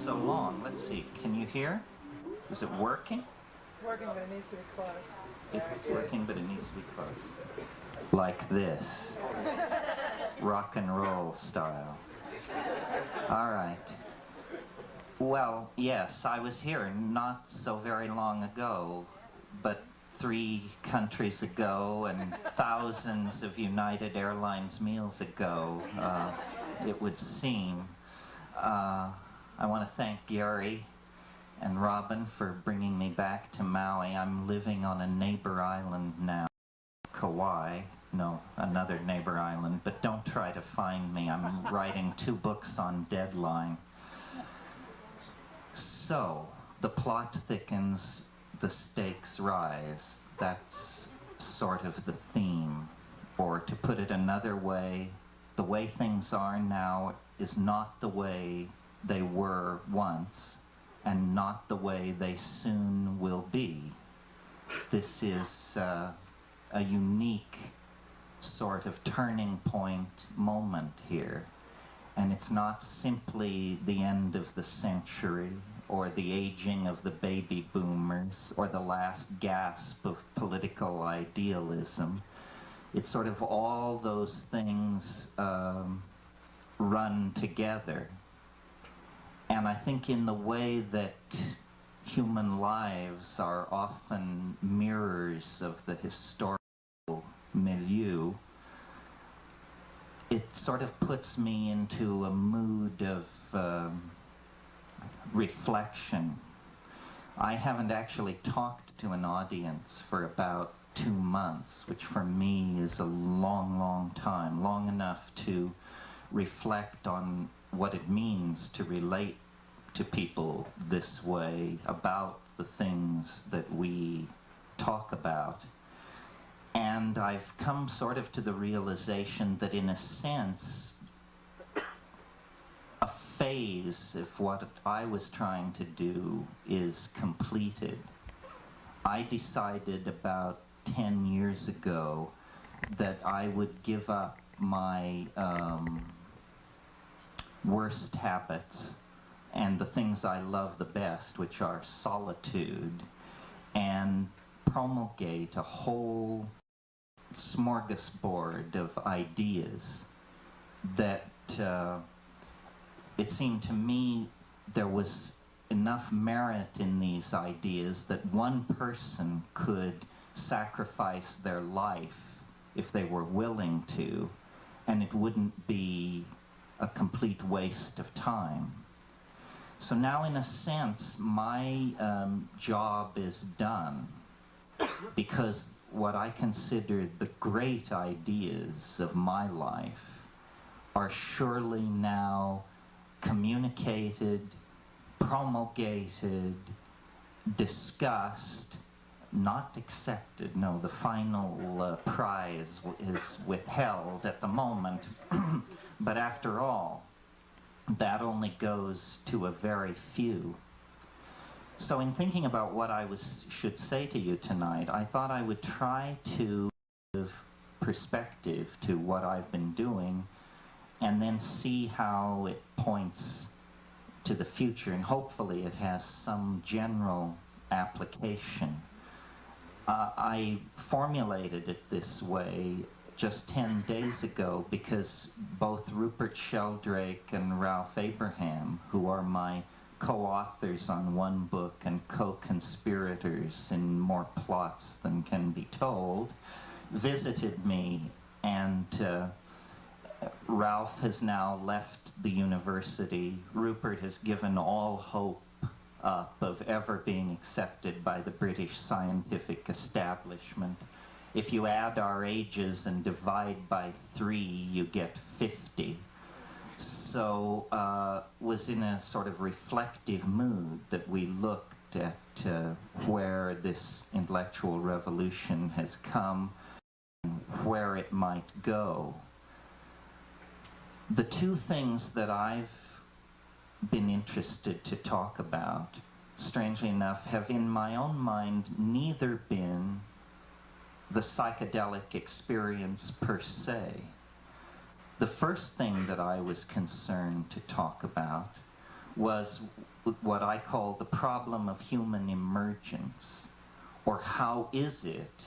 so long. Let's see. Can you hear? Is it working? It's working, but it needs to be close. It's working, but it needs to be close. Like this. Rock and roll style. All right. Well, yes, I was here not so very long ago, but 3 countries ago and thousands of United Airlines meals ago, it would seem. I want to thank Gary and Robin for bringing me back to Maui. I'm living on a neighbor island now, Kauai. No, another neighbor island, but don't try to find me. I'm writing 2 books on deadline. So, the plot thickens, the stakes rise. That's sort of the theme. Or to put it another way, the way things are now is not the way they were once, and not the way they soon will be. This is a unique sort of turning point moment here. And it's not simply the end of the century, or the aging of the baby boomers, or the last gasp of political idealism. It's sort of all those things run together. And I think in the way that human lives are often mirrors of the historical milieu, it sort of puts me into a mood of reflection. I haven't actually talked to an audience for about 2 months, which for me is a long, long time, long enough to reflect on what it means to relate to people this way about the things that we talk about. And I've come sort of to the realization that in a sense, a phase of what I was trying to do is completed. I decided about 10 years ago that I would give up my worst habits and the things I love the best, which are solitude, and promulgate a whole smorgasbord of ideas that it seemed to me there was enough merit in these ideas that one person could sacrifice their life if they were willing to, and it wouldn't be a complete waste of time. So now, in a sense, my job is done, because what I considered the great ideas of my life are surely now communicated, promulgated, discussed, not accepted. No, the final prize is withheld at the moment. But after all, that only goes to a very few. So in thinking about what I should say to you tonight, I thought I would try to give perspective to what I've been doing, and then see how it points to the future, and hopefully it has some general application. I formulated it this way just 10 days ago because both Rupert Sheldrake and Ralph Abraham, who are my co-authors on one book and co-conspirators in more plots than can be told, visited me, and Ralph has now left the university. Rupert has given all hope up of ever being accepted by the British scientific establishment. If you add our ages and divide by 3, you get 50. So was in a sort of reflective mood that we looked at where this intellectual revolution has come and where it might go. The 2 things that I've been interested to talk about, strangely enough, have in my own mind neither been the psychedelic experience per se. The first thing that I was concerned to talk about was what I call the problem of human emergence, or how is it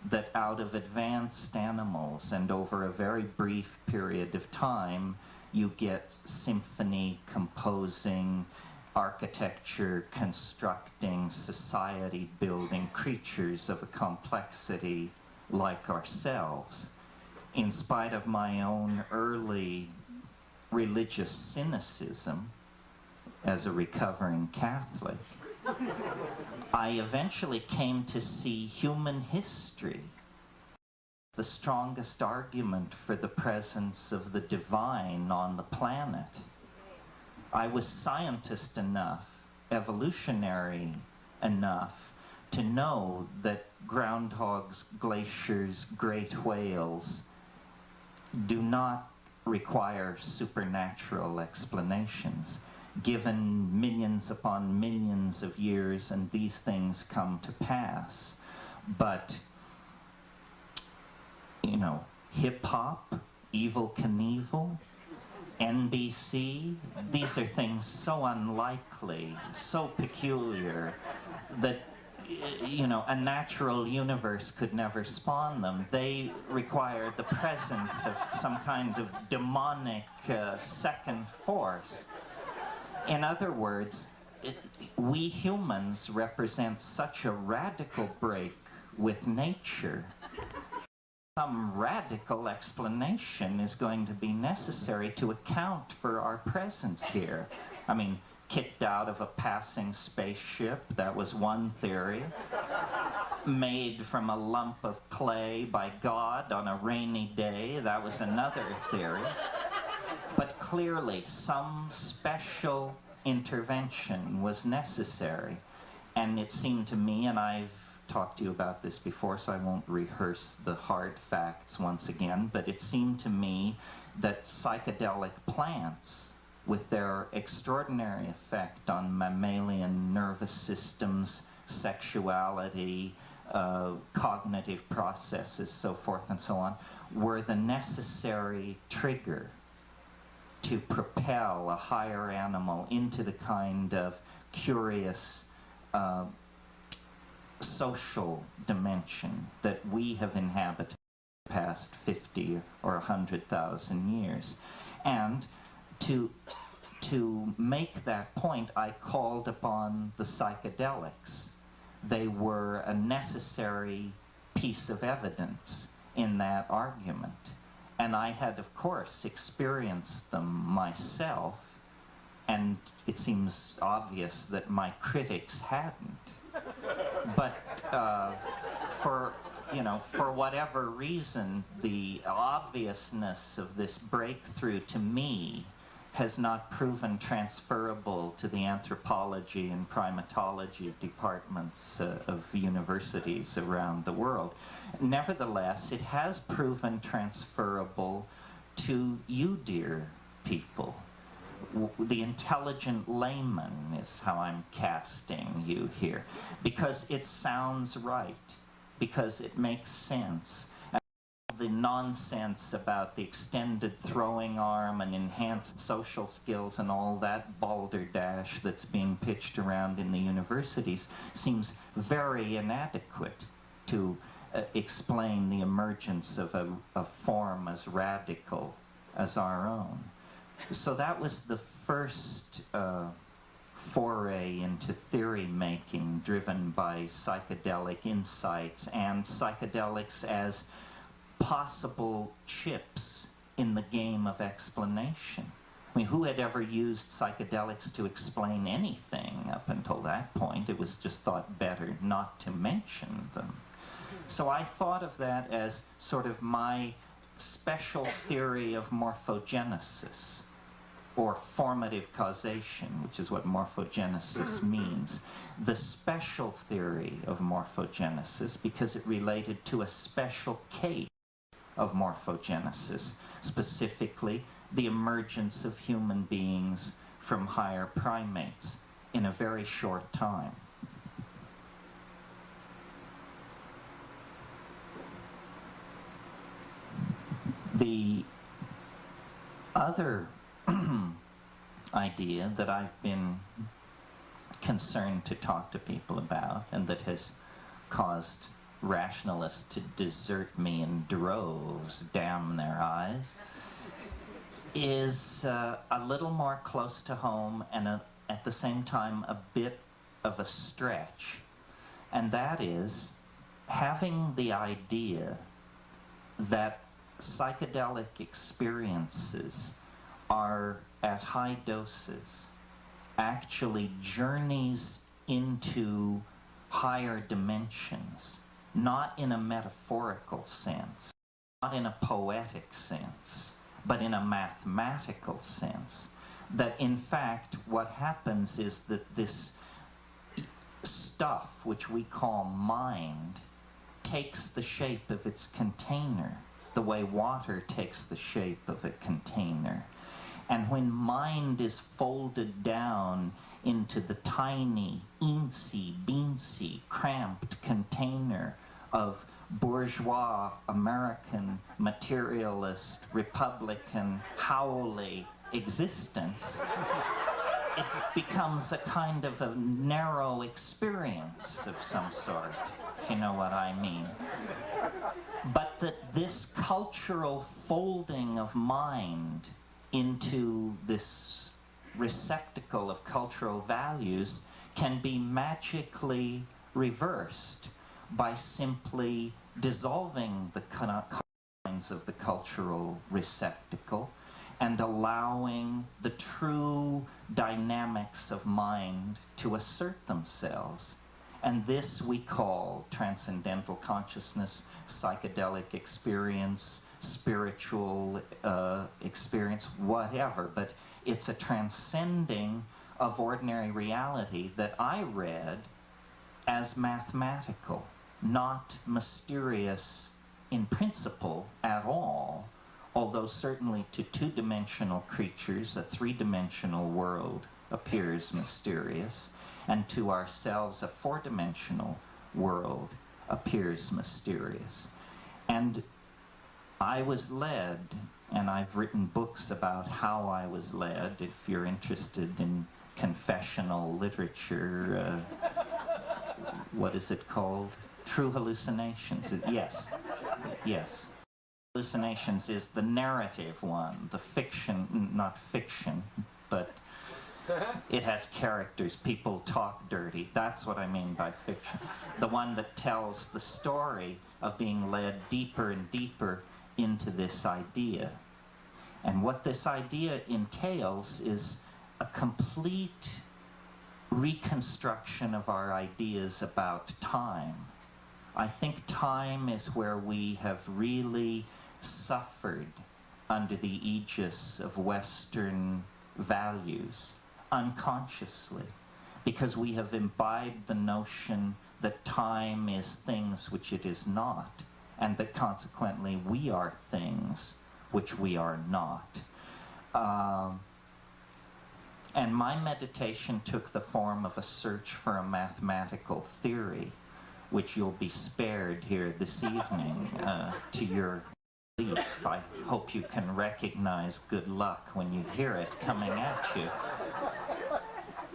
that out of advanced animals and over a very brief period of time you get symphony composing, architecture constructing, society building creatures of a complexity like ourselves. In spite of my own early religious cynicism as a recovering Catholic, I eventually came to see human history the strongest argument for the presence of the divine on the planet. I was scientist enough, evolutionary enough, to know that groundhogs, glaciers, great whales do not require supernatural explanations. Given millions upon millions of years, and these things come to pass. But, you know, hip-hop, Evel Knievel, NBC, these are things so unlikely, so peculiar, that, you know, a natural universe could never spawn them. They require the presence of some kind of demonic second force. In other words, we humans represent such a radical break with nature. Some radical explanation is going to be necessary to account for our presence here. I mean, kicked out of a passing spaceship, that was one theory. Made from a lump of clay by God on a rainy day, that was another theory. But clearly, some special intervention was necessary. And it seemed to me, and I've talked to you about this before, so I won't rehearse the hard facts once again, but it seemed to me that psychedelic plants, with their extraordinary effect on mammalian nervous systems, sexuality, cognitive processes, so forth and so on, were the necessary trigger to propel a higher animal into the kind of curious social dimension that we have inhabited the past 50 or 100,000 years. And to make that point, I called upon the psychedelics. They were a necessary piece of evidence in that argument. And I had, of course, experienced them myself, and it seems obvious that my critics hadn't. But for whatever reason, the obviousness of this breakthrough to me has not proven transferable to the anthropology and primatology departments of universities around the world. Nevertheless, it has proven transferable to you, dear people. The intelligent layman is how I'm casting you here, because it sounds right, because it makes sense. The nonsense about the extended throwing arm and enhanced social skills and all that balderdash that's being pitched around in the universities seems very inadequate to explain the emergence of a form as radical as our own. So that was the first foray into theory making driven by psychedelic insights and psychedelics as possible chips in the game of explanation. I mean, who had ever used psychedelics to explain anything up until that point? It was just thought better not to mention them. So I thought of that as sort of my special theory of morphogenesis, or formative causation, which is what morphogenesis means. The special theory of morphogenesis, because it related to a special case of morphogenesis, specifically the emergence of human beings from higher primates in a very short time. The other idea that I've been concern to talk to people about, and that has caused rationalists to desert me in droves, damn their eyes, is a little more close to home and at the same time a bit of a stretch. And that is having the idea that psychedelic experiences are, at high doses, actually journeys into higher dimensions, not in a metaphorical sense, not in a poetic sense, but in a mathematical sense. That in fact what happens is that this stuff, which we call mind, takes the shape of its container, the way water takes the shape of a container. And when mind is folded down into the tiny, eensy-beensy, cramped container of bourgeois, American, materialist, Republican, howly existence, it becomes a kind of a narrow experience of some sort, if you know what I mean. But that this cultural folding of mind into this receptacle of cultural values can be magically reversed by simply dissolving the confines of the cultural receptacle and allowing the true dynamics of mind to assert themselves. And this we call transcendental consciousness, psychedelic experience, spiritual experience, whatever. But it's a transcending of ordinary reality that I read as mathematical, not mysterious in principle at all, although certainly to two-dimensional creatures, a three-dimensional world appears mysterious, and to ourselves, a four-dimensional world appears mysterious. And I was led, and I've written books about how I was led, if you're interested in confessional literature. What is it called? True Hallucinations. Yes. Yes. Hallucinations is the narrative one, the fiction, not fiction, but it has characters, people talk dirty. That's what I mean by fiction. The one that tells the story of being led deeper and deeper into this idea. And what this idea entails is a complete reconstruction of our ideas about time. I think time is where we have really suffered under the aegis of Western values, unconsciously, because we have imbibed the notion that time is things which it is not, and that consequently we are things which we are not. And my meditation took the form of a search for a mathematical theory, which you'll be spared here this evening to your relief. I hope you can recognize good luck when you hear it coming at you.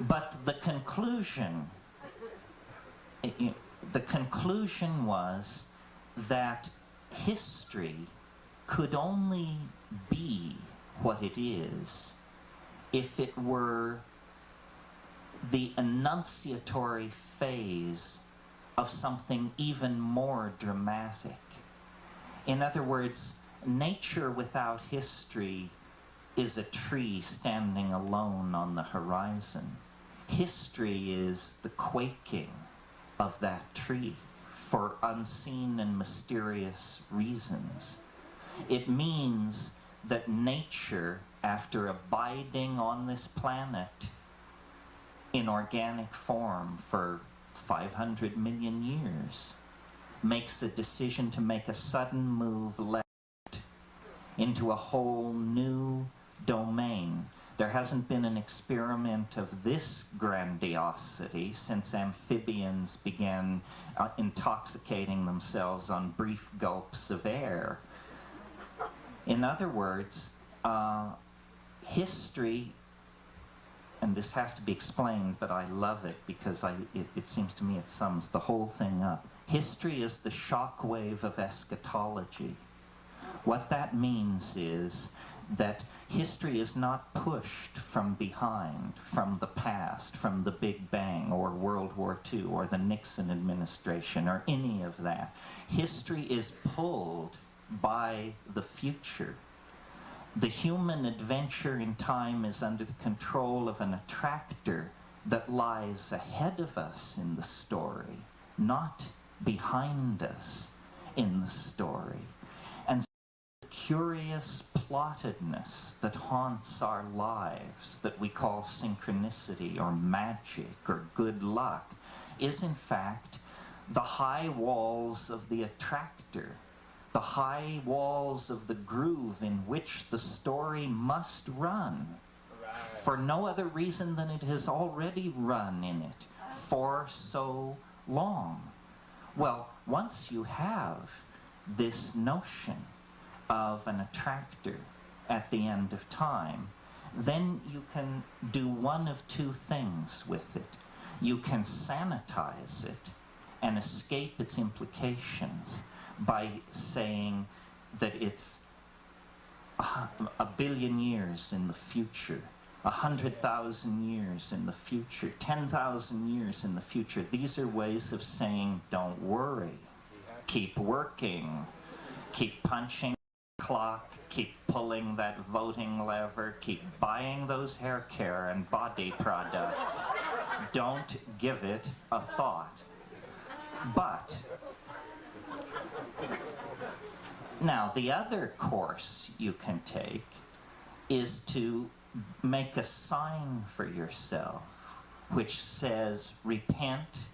But the conclusion was that history could only be what it is if it were the enunciatory phase of something even more dramatic. In other words, nature without history is a tree standing alone on the horizon. History is the quaking of that tree for unseen and mysterious reasons. It means that nature, after abiding on this planet in organic form for 500 million years, makes a decision to make a sudden move left into a whole new domain. There hasn't been an experiment of this grandiosity since amphibians began intoxicating themselves on brief gulps of air. In other words, history and this has to be explained, but I love it because it seems to me it sums the whole thing up. History is the shockwave of eschatology. What that means is that history is not pushed from behind, from the past, from the Big Bang or World War II or the Nixon administration or any of that. History is pulled by the future. The human adventure in time is under the control of an attractor that lies ahead of us in the story, not behind us in the story. And the curious plottedness that haunts our lives, that we call synchronicity or magic or good luck, is in fact the high walls of the attractor, the high walls of the groove in which the story must run, for no other reason than it has already run in it for so long. Well, once you have this notion of an attractor at the end of time, then you can do one of two things with it. You can sanitize it and escape its implications by saying that it's a billion years in the future, 100,000 years in the future, 10,000 years in the future. These are ways of saying, don't worry, keep working, keep punching the clock, keep pulling that voting lever, keep buying those hair care and body products. Don't give it a thought. But now, the other course you can take is to make a sign for yourself which says repent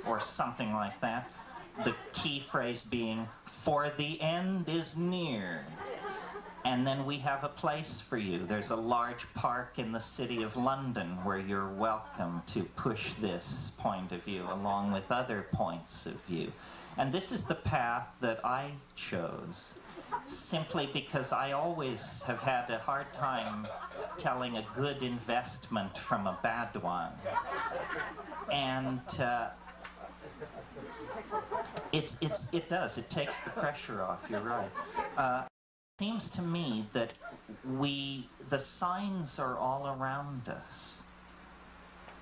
or something like that, the key phrase being, for the end is near. And then we have a place for you. There's a large park in the city of London where you're welcome to push this point of view along with other points of view. And this is the path that I chose, simply because I always have had a hard time telling a good investment from a bad one. And it does. It takes the pressure off. You're right. It seems to me that the signs are all around us.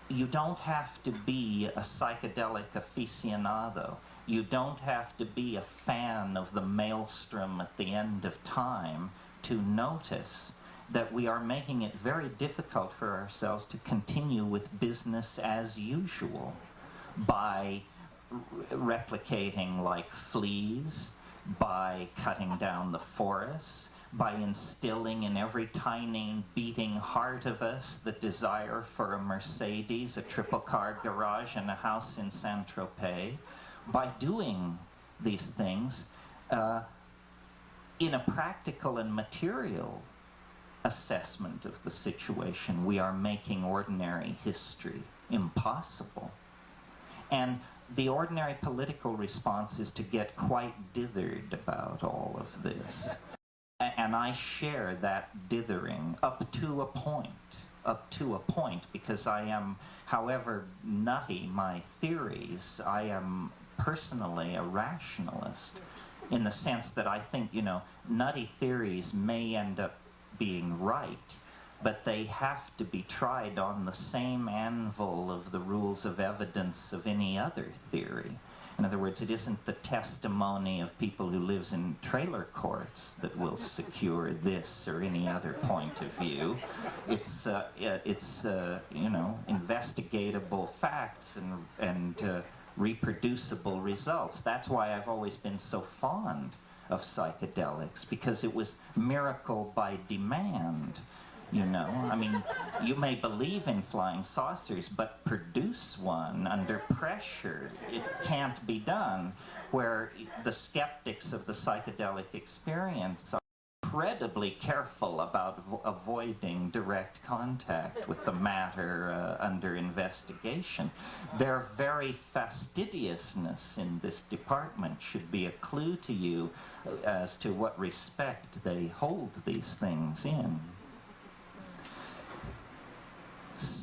You don't have to be a psychedelic aficionado. You don't have to be a fan of the maelstrom at the end of time to notice that we are making it very difficult for ourselves to continue with business as usual by replicating like fleas, by cutting down the forests, by instilling in every tiny beating heart of us the desire for a Mercedes, a triple-car garage, and a house in Saint-Tropez. By doing these things, in a practical and material assessment of the situation, we are making ordinary history impossible. And the ordinary political response is to get quite dithered about all of this. And I share that dithering up to a point, because I am, however nutty my theories, I am personally a rationalist, in the sense that I think, nutty theories may end up being right, but they have to be tried on the same anvil of the rules of evidence of any other theory. In other words, it isn't the testimony of people who lives in trailer courts that will secure this or any other point of view. It's investigatable facts and reproducible results. That's why I've always been so fond of psychedelics, because it was miracle by demand. I mean, you may believe in flying saucers, but produce one under pressure. It can't be done, where the skeptics of the psychedelic experience are incredibly careful about avoiding direct contact with the matter under investigation. Their very fastidiousness in this department should be a clue to you as to what respect they hold these things in.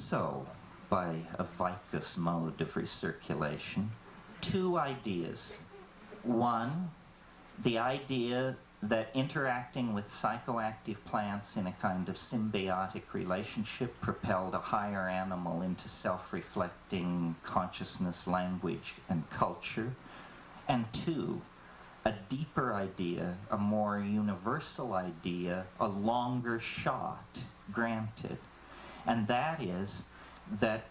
So, by a vicus mode of recirculation, two ideas. One, the idea that interacting with psychoactive plants in a kind of symbiotic relationship propelled a higher animal into self-reflecting consciousness, language, and culture. And two, a deeper idea, a more universal idea, a longer shot, granted. And that is that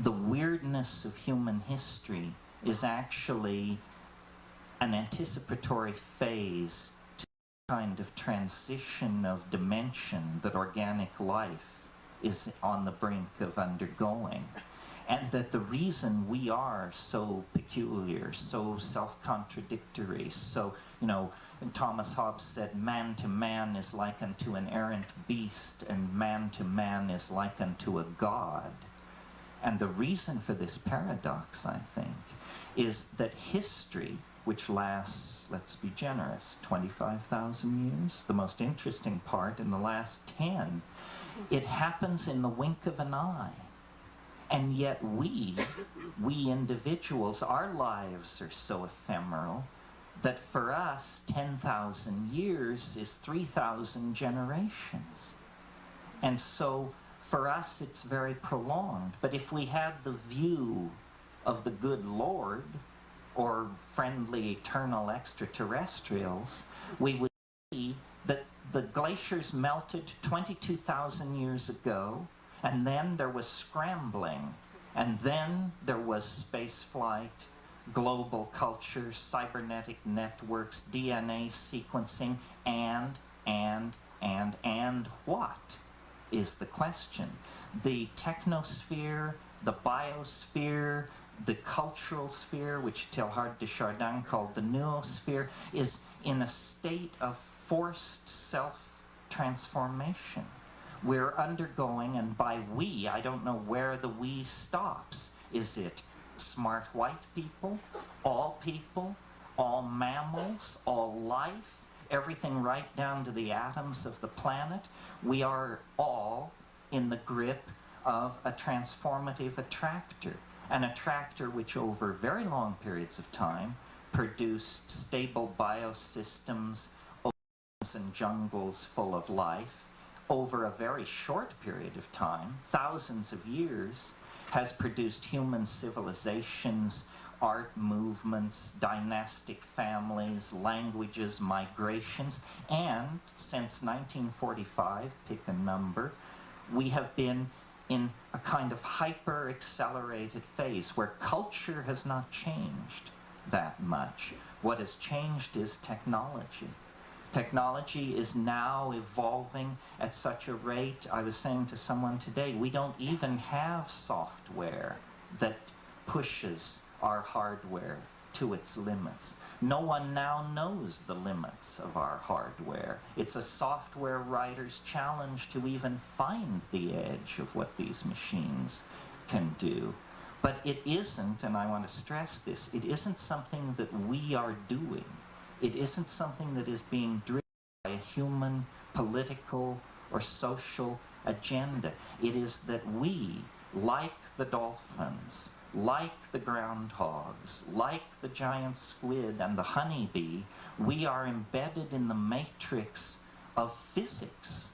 the weirdness of human history is actually an anticipatory phase to the kind of transition of dimension that organic life is on the brink of undergoing. And that the reason we are so peculiar, so self-contradictory, so, Thomas Hobbes said, man to man is like unto an errant beast, and man to man is like unto a god. And the reason for this paradox, I think, is that history, which lasts, let's be generous, 25,000 years, the most interesting part in the last 10, it happens in the wink of an eye. And yet we individuals, our lives are so ephemeral that for us, 10,000 years is 3,000 generations. And so for us, it's very prolonged. But if we had the view of the good Lord or friendly eternal extraterrestrials, we would see that the glaciers melted 22,000 years ago, and then there was scrambling, and then there was space flight, global culture, cybernetic networks, DNA sequencing, and what is the question? The technosphere, the biosphere, the cultural sphere, which Teilhard de Chardin called the noosphere, is in a state of forced self-transformation. We're undergoing, and by we, I don't know where the we stops. Is it smart white people, all mammals, all life, everything right down to the atoms of the planet? We are all in the grip of a transformative attractor, an attractor which over very long periods of time produced stable biosystems, oceans and jungles full of life. Over a very short period of time, thousands of years, has produced human civilizations, art movements, dynastic families, languages, migrations, and since 1945, pick a number, we have been in a kind of hyper-accelerated phase where culture has not changed that much. What has changed is technology. Technology is now evolving at such a rate. I was saying to someone today, we don't even have software that pushes our hardware to its limits. No one now knows the limits of our hardware. It's a software writer's challenge to even find the edge of what these machines can do. But it isn't, and I want to stress this, it isn't something that we are doing. It isn't something that is being driven by a human political or social agenda. It is that we, like the dolphins, like the groundhogs, like the giant squid and the honeybee, we are embedded in the matrix of physics,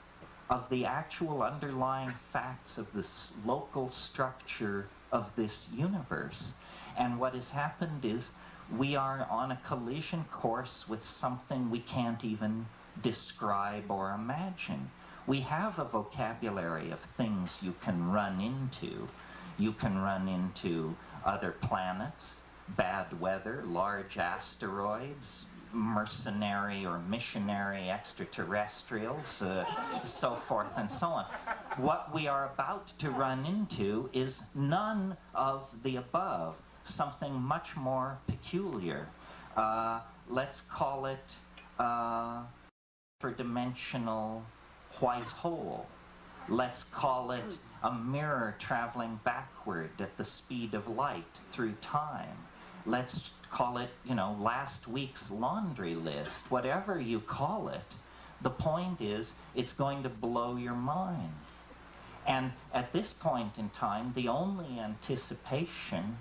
of the actual underlying facts of this local structure of this universe. And what has happened is we are on a collision course with something we can't even describe or imagine. We have a vocabulary of things you can run into. You can run into other planets, bad weather, large asteroids, mercenary or missionary extraterrestrials, so forth and so on. What we are about to run into is none of the above, something much more peculiar. Let's call it hyperdimensional white hole. Let's call it a mirror traveling backward at the speed of light through time. Let's call it, last week's laundry list. Whatever you call it, the point is it's going to blow your mind. And at this point in time, the only anticipation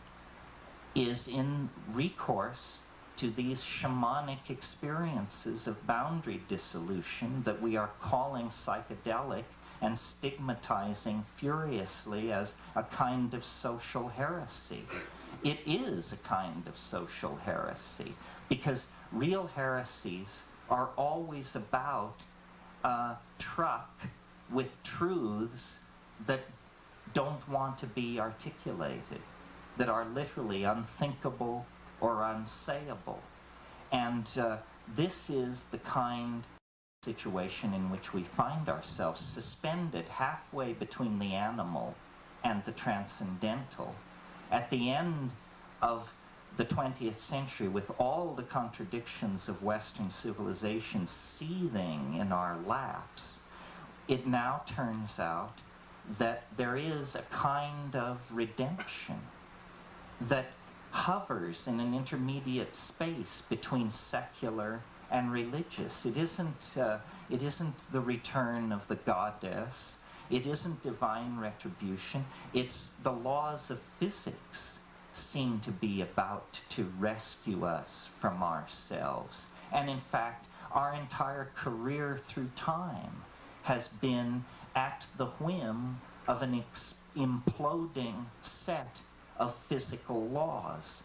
is in recourse to these shamanic experiences of boundary dissolution that we are calling psychedelic and stigmatizing furiously as a kind of social heresy. It is a kind of social heresy, because real heresies are always about a truck with truths that don't want to be articulated, that are literally unthinkable or unsayable. And this is the kind of situation in which we find ourselves, suspended halfway between the animal and the transcendental. At the end of the 20th century, with all the contradictions of Western civilization seething in our laps, it now turns out that there is a kind of redemption that hovers in an intermediate space between secular and religious. It isn't the return of the goddess. It isn't divine retribution. It's the laws of physics seem to be about to rescue us from ourselves. And in fact, our entire career through time has been at the whim of an imploding set of physical laws.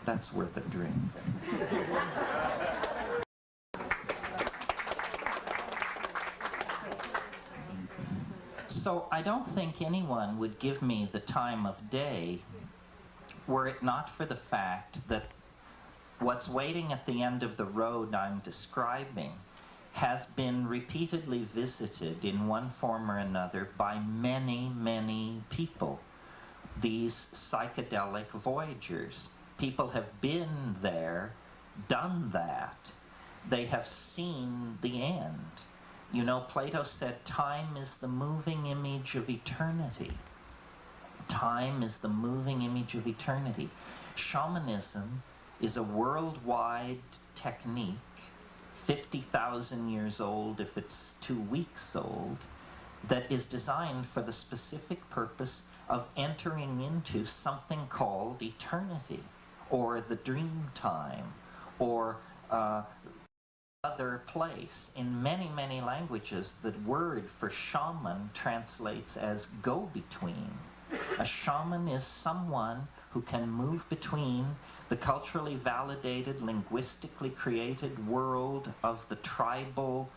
That's worth a drink. So I don't think anyone would give me the time of day were it not for the fact that what's waiting at the end of the road I'm describing has been repeatedly visited in one form or another by many, many people. These psychedelic voyagers. People have been there, done that. They have seen the end. You know, Plato said, time is the moving image of eternity. Time is the moving image of eternity. Shamanism is a worldwide technique, 50,000 years old if it's 2 weeks old, that is designed for the specific purpose of entering into something called eternity, or the dream time, or other place. In many, many languages, the word for shaman translates as go-between. A shaman is someone who can move between the culturally validated, linguistically created world of the tribal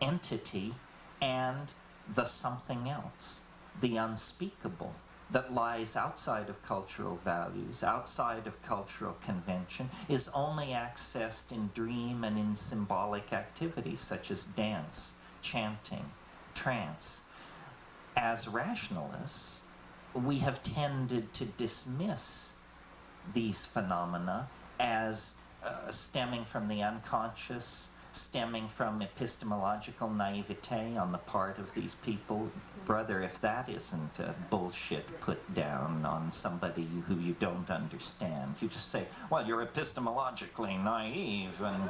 entity and the something else, the unspeakable, that lies outside of cultural values, outside of cultural convention, is only accessed in dream and in symbolic activities such as dance, chanting, trance. As rationalists, we have tended to dismiss these phenomena as stemming from the unconscious, stemming from epistemological naivete on the part of these people. Brother, if that isn't bullshit put down on somebody who you don't understand, you just say, well, you're epistemologically naive, and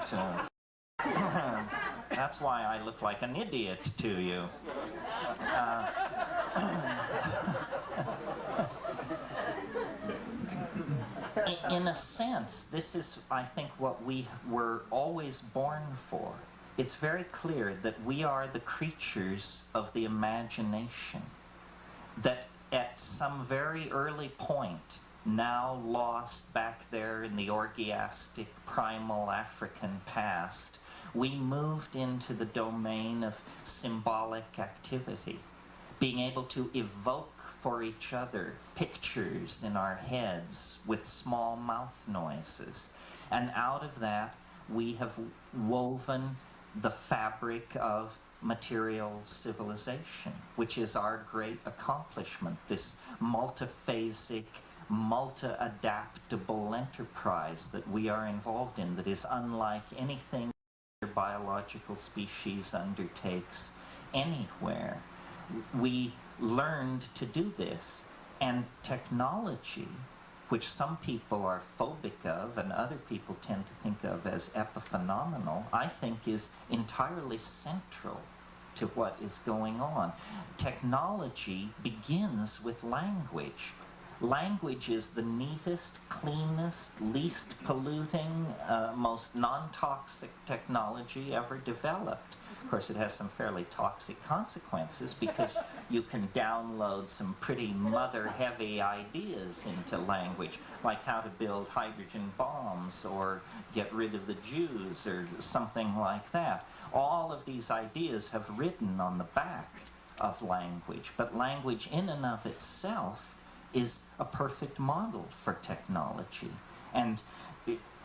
that's why I look like an idiot to you. In a sense, this is, I think, what we were always born for. It's very clear that we are the creatures of the imagination, that at some very early point, now lost back there in the orgiastic, primal African past, we moved into the domain of symbolic activity, being able to evoke for each other pictures in our heads with small mouth noises. And out of that, we have woven the fabric of material civilization, which is our great accomplishment, this multiphasic, multi-adaptable enterprise that we are involved in, that is unlike anything other biological species undertakes anywhere. We learned to do this, and technology, which some people are phobic of and other people tend to think of as epiphenomenal, I think is entirely central to what is going on. Technology begins with language. Language is the neatest, cleanest, least polluting, most non-toxic technology ever developed. Of course, it has some fairly toxic consequences because you can download some pretty mother-heavy ideas into language, like how to build hydrogen bombs or get rid of the Jews or something like that. All of these ideas have written on the back of language, but language in and of itself is a perfect model for technology. And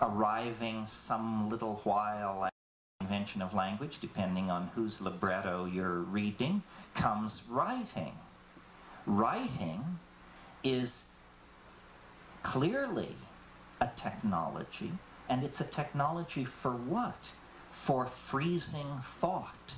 arriving some little while after the invention of language, depending on whose libretto you're reading, comes writing. Writing is clearly a technology, and it's a technology for what? For freezing thought,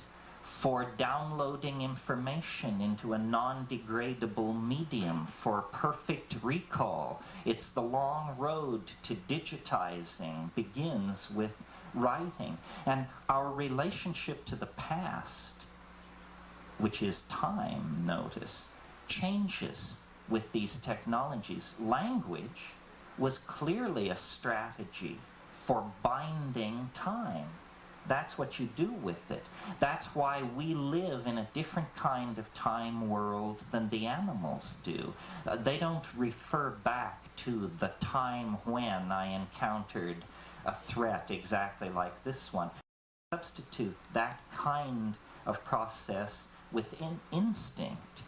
for downloading information into a non-degradable medium, for perfect recall. It's the long road to digitizing begins with writing. And our relationship to the past, which is time, notice, changes with these technologies. Language was clearly a strategy for binding time. That's what you do with it. That's why we live in a different kind of time world than the animals do. They don't refer back to the time when I encountered a threat exactly like this one. Substitute that kind of process with instinct.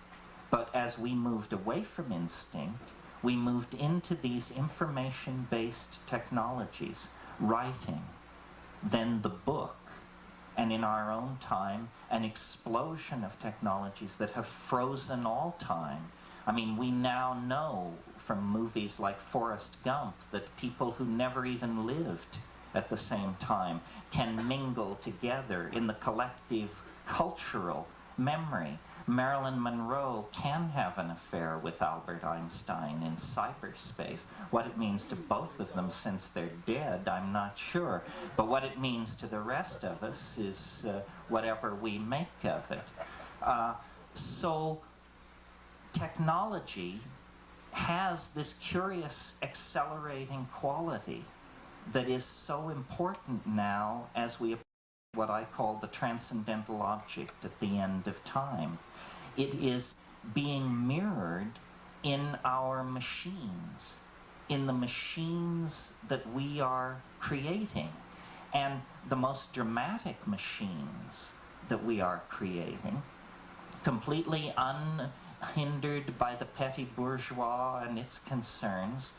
But as we moved away from instinct, we moved into these information-based technologies, writing, then the book, and in our own time, an explosion of technologies that have frozen all time. I mean, we now know from movies like Forrest Gump that people who never even lived at the same time can mingle together in the collective cultural memory. Marilyn Monroe can have an affair with Albert Einstein in cyberspace. What it means to both of them since they're dead, I'm not sure. But what it means to the rest of us is whatever we make of it. So technology has this curious accelerating quality that is so important now as we approach what I call the transcendental object at the end of time. It is being mirrored in our machines, in the machines that we are creating. And the most dramatic machines that we are creating, completely unhindered by the petty bourgeois and its concerns,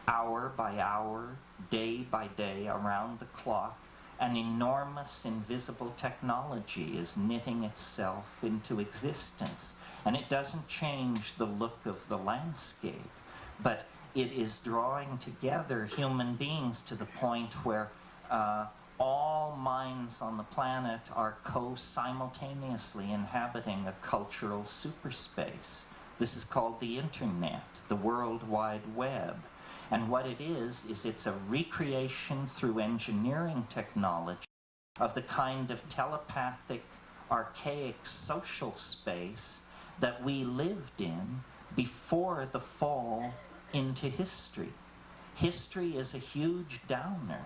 hour by hour, day by day, around the clock, an enormous invisible technology is knitting itself into existence. And it doesn't change the look of the landscape, but it is drawing together human beings to the point where all minds on the planet are simultaneously inhabiting a cultural superspace. This is called the Internet, the World Wide Web. And what it is it's a recreation through engineering technology of the kind of telepathic, archaic social space that we lived in before the fall into history. History is a huge downer.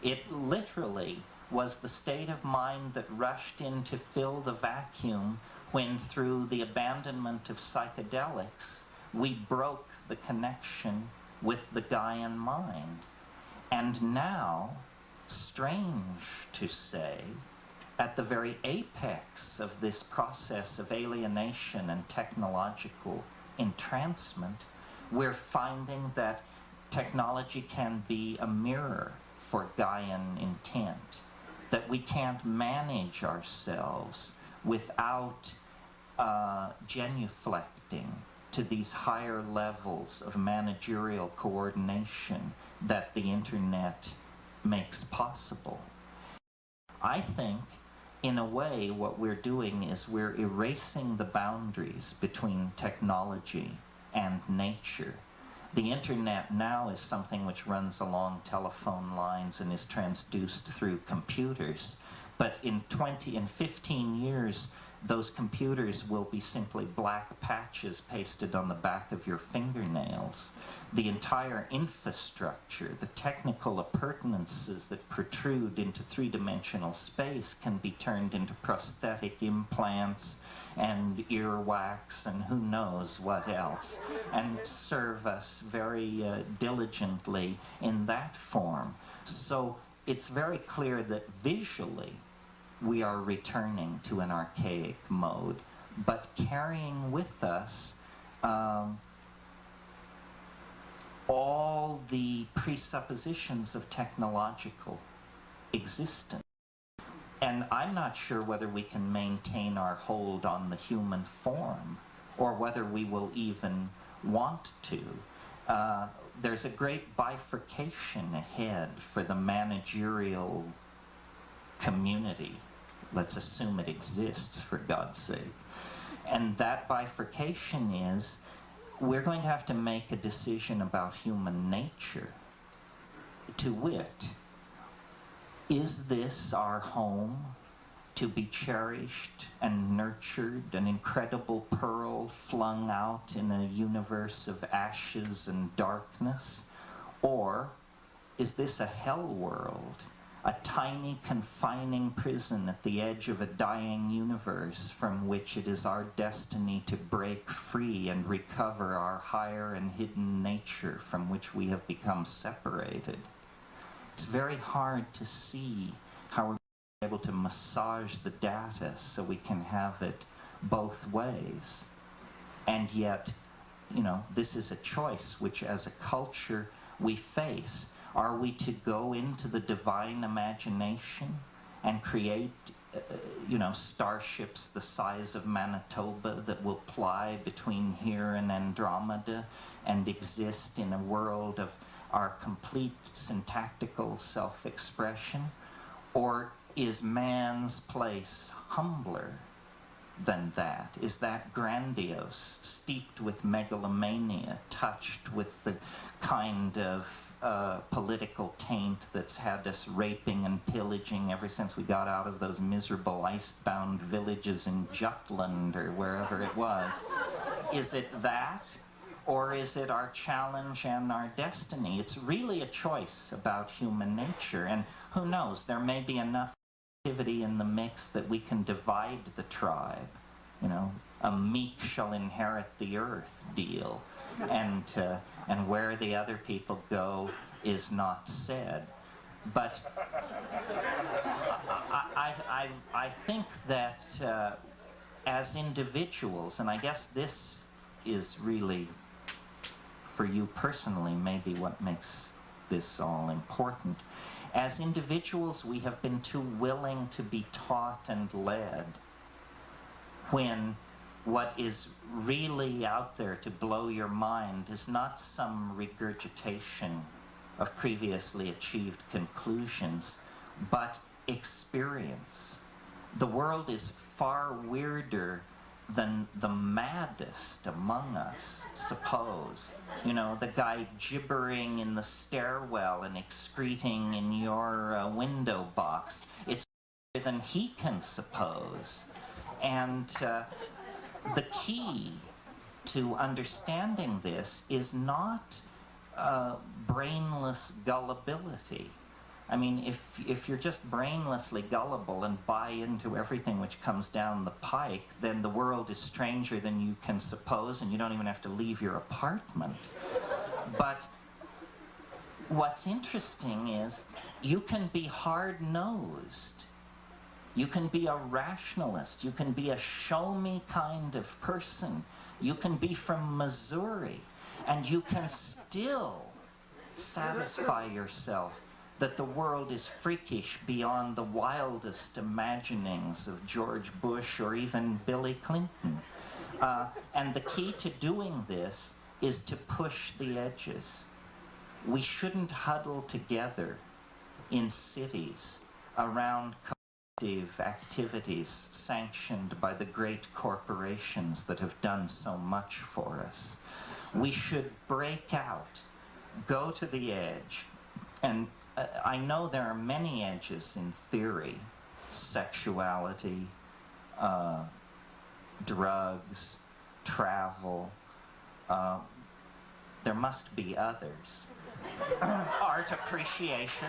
It literally was the state of mind that rushed in to fill the vacuum when, through the abandonment of psychedelics, we broke the connection with the Gaian mind. And now, strange to say, at the very apex of this process of alienation and technological entrancement, we're finding that technology can be a mirror for Gaian intent, that we can't manage ourselves without genuflecting to these higher levels of managerial coordination that the Internet makes possible. I think, in a way, what we're doing is we're erasing the boundaries between technology and nature. The Internet now is something which runs along telephone lines and is transduced through computers, but But in 15 years, those computers will be simply black patches pasted on the back of your fingernails. The entire infrastructure, the technical appurtenances that protrude into three-dimensional space can be turned into prosthetic implants and earwax and who knows what else, and serve us very diligently in that form. So it's very clear that visually we are returning to an archaic mode, but carrying with us all the presuppositions of technological existence. And I'm not sure whether we can maintain our hold on the human form, or whether we will even want to. There's a great bifurcation ahead for the managerial community. Let's assume it exists, for God's sake. And that bifurcation is, we're going to have to make a decision about human nature. To wit, is this our home to be cherished and nurtured, an incredible pearl flung out in a universe of ashes and darkness? Or is this a hell world, a tiny confining prison at the edge of a dying universe from which it is our destiny to break free and recover our higher and hidden nature from which we have become separated? It's very hard to see how we're able to massage the data so we can have it both ways. And yet, you know, this is a choice which as a culture we face. Are we to go into the divine imagination and create, you know, starships the size of Manitoba that will ply between here and Andromeda and exist in a world of our complete syntactical self-expression? Or is man's place humbler than that? Is that grandiose, steeped with megalomania, touched with the kind of political taint that's had us raping and pillaging ever since we got out of those miserable ice-bound villages in Jutland or wherever it was? Is it that? Or is it our challenge and our destiny? It's really a choice about human nature, and who knows, there may be enough activity in the mix that we can divide the tribe. You know, a meek shall inherit the earth deal. And where the other people go is not said. But I think that as individuals, and I guess this is really, for you personally, maybe what makes this all important. As individuals, we have been too willing to be taught and led, when what is really out there to blow your mind is not some regurgitation of previously achieved conclusions, but experience. The world is far weirder than the maddest among us suppose. You know, the guy gibbering in the stairwell and excreting in your window box. It's weirder than he can suppose. And the key to understanding this is not brainless gullibility. I mean, if you're just brainlessly gullible and buy into everything which comes down the pike, then the world is stranger than you can suppose, and you don't even have to leave your apartment. But what's interesting is you can be hard-nosed. You can be a rationalist. You can be a show-me kind of person. You can be from Missouri, and you can still satisfy yourself that the world is freakish beyond the wildest imaginings of George Bush or even Billy Clinton. And the key to doing this is to push the edges. We shouldn't huddle together in cities around collective activities sanctioned by the great corporations that have done so much for us. We should break out, go to the edge, and I know there are many edges in theory, sexuality, drugs, travel. There must be others. Art appreciation.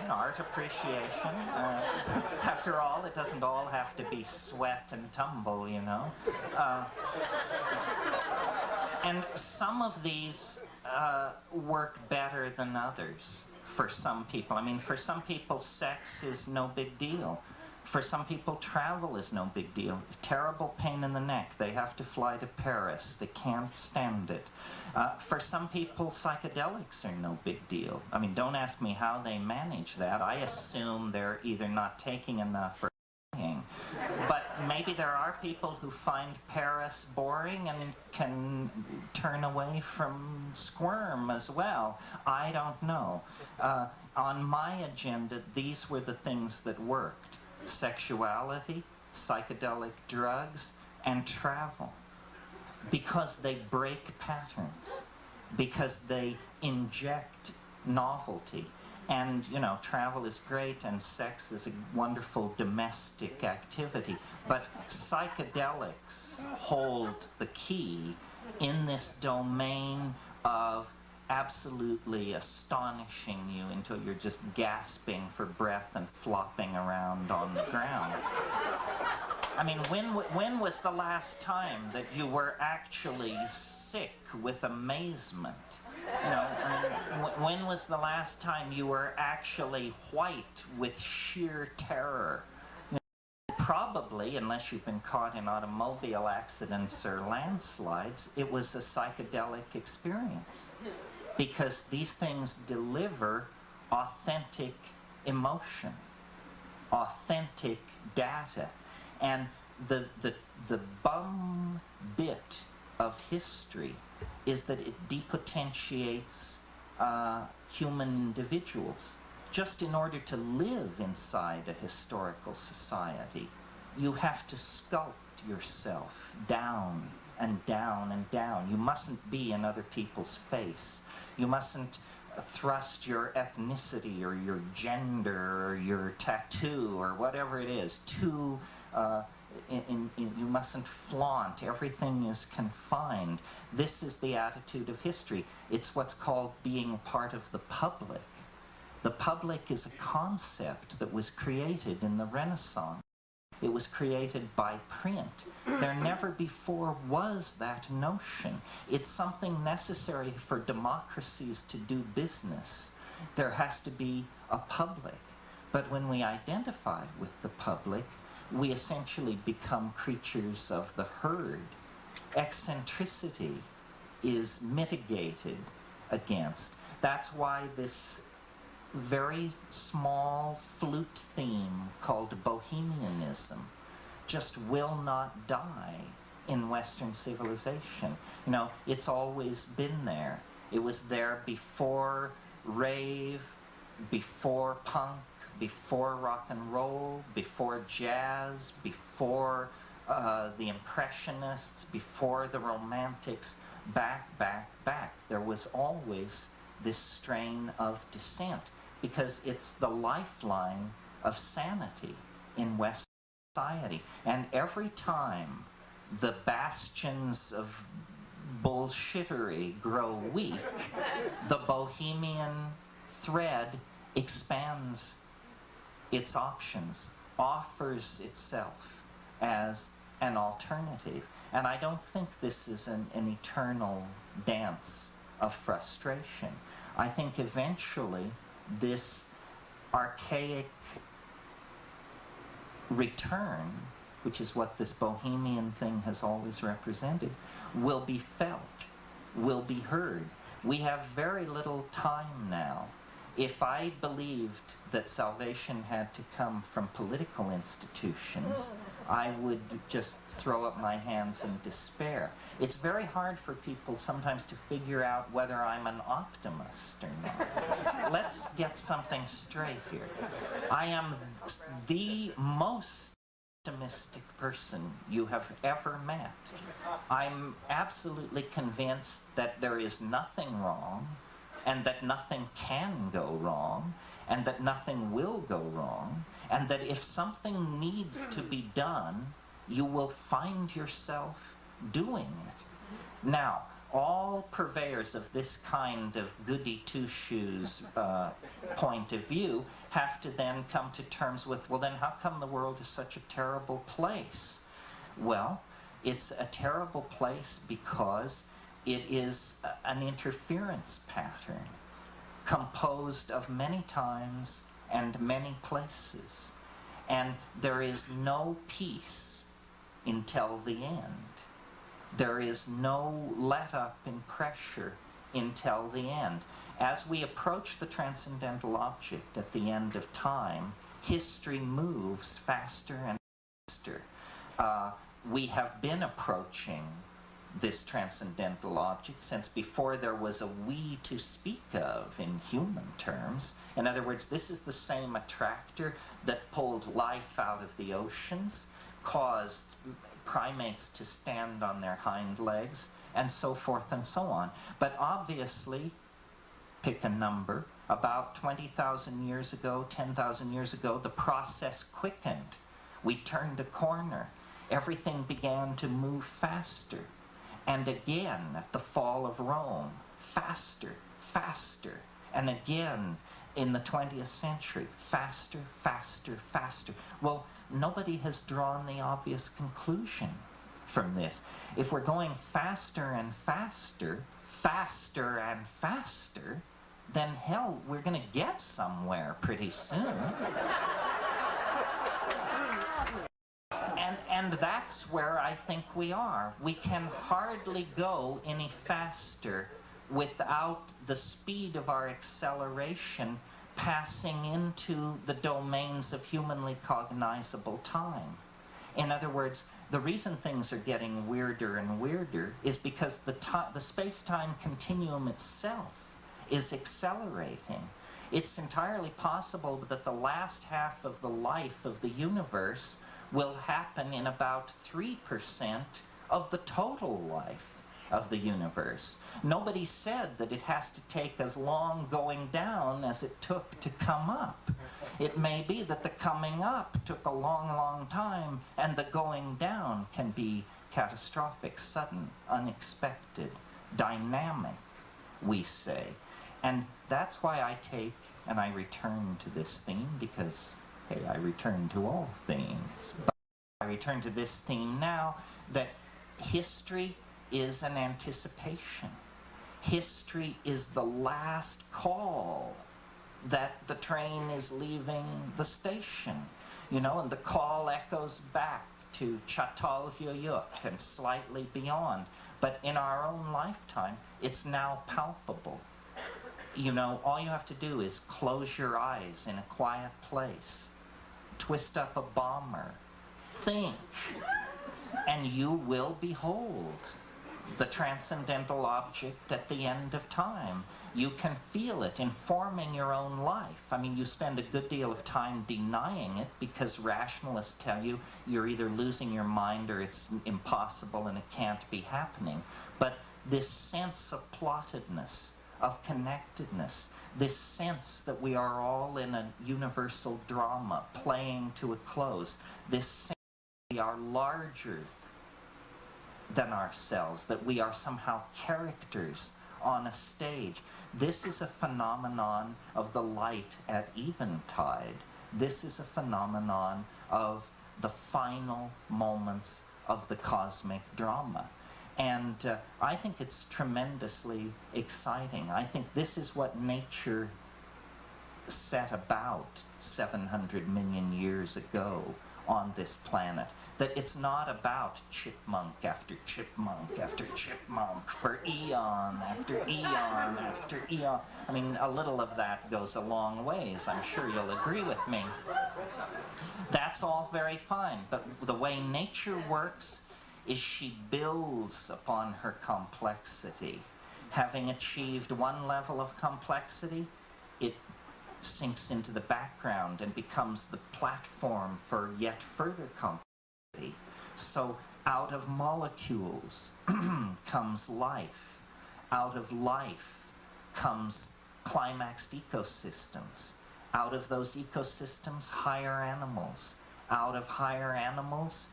After all, it doesn't all have to be sweat and tumble, you know. And some of these work better than others for some people. I mean, for some people, sex is no big deal. For some people, travel is no big deal. Terrible pain in the neck. They have to fly to Paris. They can't stand it. For some people, psychedelics are no big deal. I mean, don't ask me how they manage that. I assume they're either not taking enough or dying. But maybe there are people who find Paris boring and can turn away from squirm as well. I don't know. On my agenda, these were the things that worked. Sexuality, psychedelic drugs, and travel. Because they break patterns. Because they inject novelty. And, you know, travel is great and sex is a wonderful domestic activity. But psychedelics hold the key in this domain of absolutely astonishing you until you're just gasping for breath and flopping around on the ground. I mean, when was the last time that you were actually sick with amazement? You know, when was the last time you were actually white with sheer terror? You know, probably, unless you've been caught in automobile accidents or landslides, it was a psychedelic experience. Because these things deliver authentic emotion, authentic data. And the bum bit of history is that it depotentiates human individuals. Just in order to live inside a historical society, you have to sculpt yourself down and down and down. You mustn't be in other people's face. You mustn't thrust your ethnicity or your gender or your tattoo or whatever it is too you mustn't flaunt. Everything is confined. This is the attitude of history. It's what's called being part of the public. The public is a concept that was created in the Renaissance. It was created by print. There never before was that notion. It's something necessary for democracies to do business. There has to be a public. But when we identify with the public, we essentially become creatures of the herd. Eccentricity is mitigated against. That's why this very small flute theme called bohemianism just will not die in Western civilization. You know, it's always been there. It was there before rave, before punk, before rock and roll, before jazz, before the Impressionists, before the Romantics, back. There was always this strain of dissent, because it's the lifeline of sanity in Western society. And every time the bastions of bullshittery grow weak, the bohemian thread expands its options, offers itself as an alternative. And I don't think this is an eternal dance of frustration. I think eventually this archaic return, which is what this bohemian thing has always represented, will be felt, will be heard. We have very little time now. If I believed that salvation had to come from political institutions, I would just throw up my hands in despair. It's very hard for people sometimes to figure out whether I'm an optimist or not. Let's get something straight here. I am the most optimistic person you have ever met. I'm absolutely convinced that there is nothing wrong, and that nothing can go wrong, and that nothing will go wrong, and that if something needs to be done, you will find yourself doing it. Now, all purveyors of this kind of goody two-shoes point of view have to then come to terms with, well, then how come the world is such a terrible place? Well, it's a terrible place because it is an interference pattern composed of many times and many places. And there is no peace until the end. There is no let-up in pressure until the end. As we approach the transcendental object at the end of time, history moves faster and faster. We have been approaching this transcendental object since before there was a we to speak of in human terms. In other words, this is the same attractor that pulled life out of the oceans, caused primates to stand on their hind legs, and so forth and so on. But obviously, pick a number, about 20,000 years ago, 10,000 years ago, the process quickened. We turned a corner. Everything began to move faster. And again, at the fall of Rome, faster, faster. And again, in the 20th century, faster, faster, faster. Well, nobody has drawn the obvious conclusion from this. If we're going faster and faster, faster and faster, then hell, we're going to get somewhere pretty soon. And that's where I think we are. We can hardly go any faster without the speed of our acceleration passing into the domains of humanly cognizable time. In other words, the reason things are getting weirder and weirder is because the space-time continuum itself is accelerating. It's entirely possible that the last half of the life of the universe will happen in about 3% of the total life of the universe. Nobody said that it has to take as long going down as it took to come up. It may be that the coming up took a long, long time, and the going down can be catastrophic, sudden, unexpected, dynamic, we say. And that's why I take and I return to this theme, because, hey, I return to all themes. But I return to this theme now, that history is an anticipation. History is the last call that the train is leaving the station, you know, and the call echoes back to Çatalhöyük and slightly beyond. But in our own lifetime, it's now palpable. You know, all you have to do is close your eyes in a quiet place, twist up a bomber, think, and you will behold the transcendental object at the end of time. You can feel it informing your own life. I mean, you spend a good deal of time denying it because rationalists tell you you're either losing your mind or it's impossible and it can't be happening. But this sense of plottedness, of connectedness, this sense that we are all in a universal drama playing to a close, this sense that we are larger than ourselves, that we are somehow characters on a stage. This is a phenomenon of the light at eventide. This is a phenomenon of the final moments of the cosmic drama. And I think it's tremendously exciting. I think this is what nature set about 700 million years ago on this planet. That it's not about chipmunk after chipmunk after chipmunk for eon after eon after eon. I mean, a little of that goes a long ways. I'm sure you'll agree with me. That's all very fine, but the way nature works is she builds upon her complexity. Having achieved one level of complexity, it sinks into the background and becomes the platform for yet further complexity. So out of molecules comes life. Out of life comes climaxed ecosystems. Out of those ecosystems, higher animals. Out of higher animals,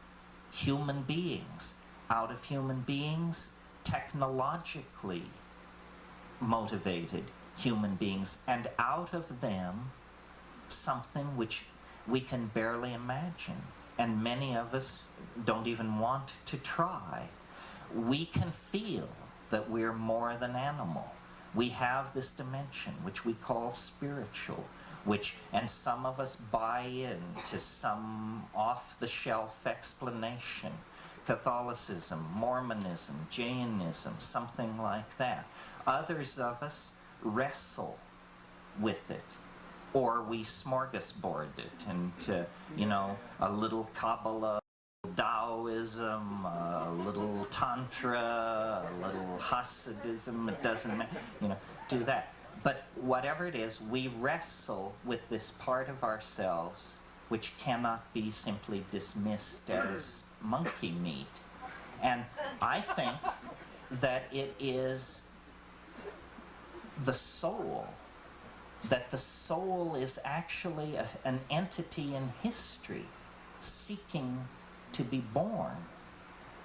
human beings. Out of human beings, technologically motivated human beings. And out of them, something which we can barely imagine. And many of us don't even want to try. We can feel that we're more than animal. We have this dimension, which we call spiritual, and some of us buy into some off-the-shelf explanation. Catholicism, Mormonism, Jainism, something like that. Others of us wrestle with it, or we smorgasbord it into, a little Kabbalah, Taoism, a little Tantra, a little Hasidism. It doesn't matter, do that. But whatever it is, we wrestle with this part of ourselves which cannot be simply dismissed as monkey meat. And I think that it is the soul, that the soul is actually an entity in history seeking to be born,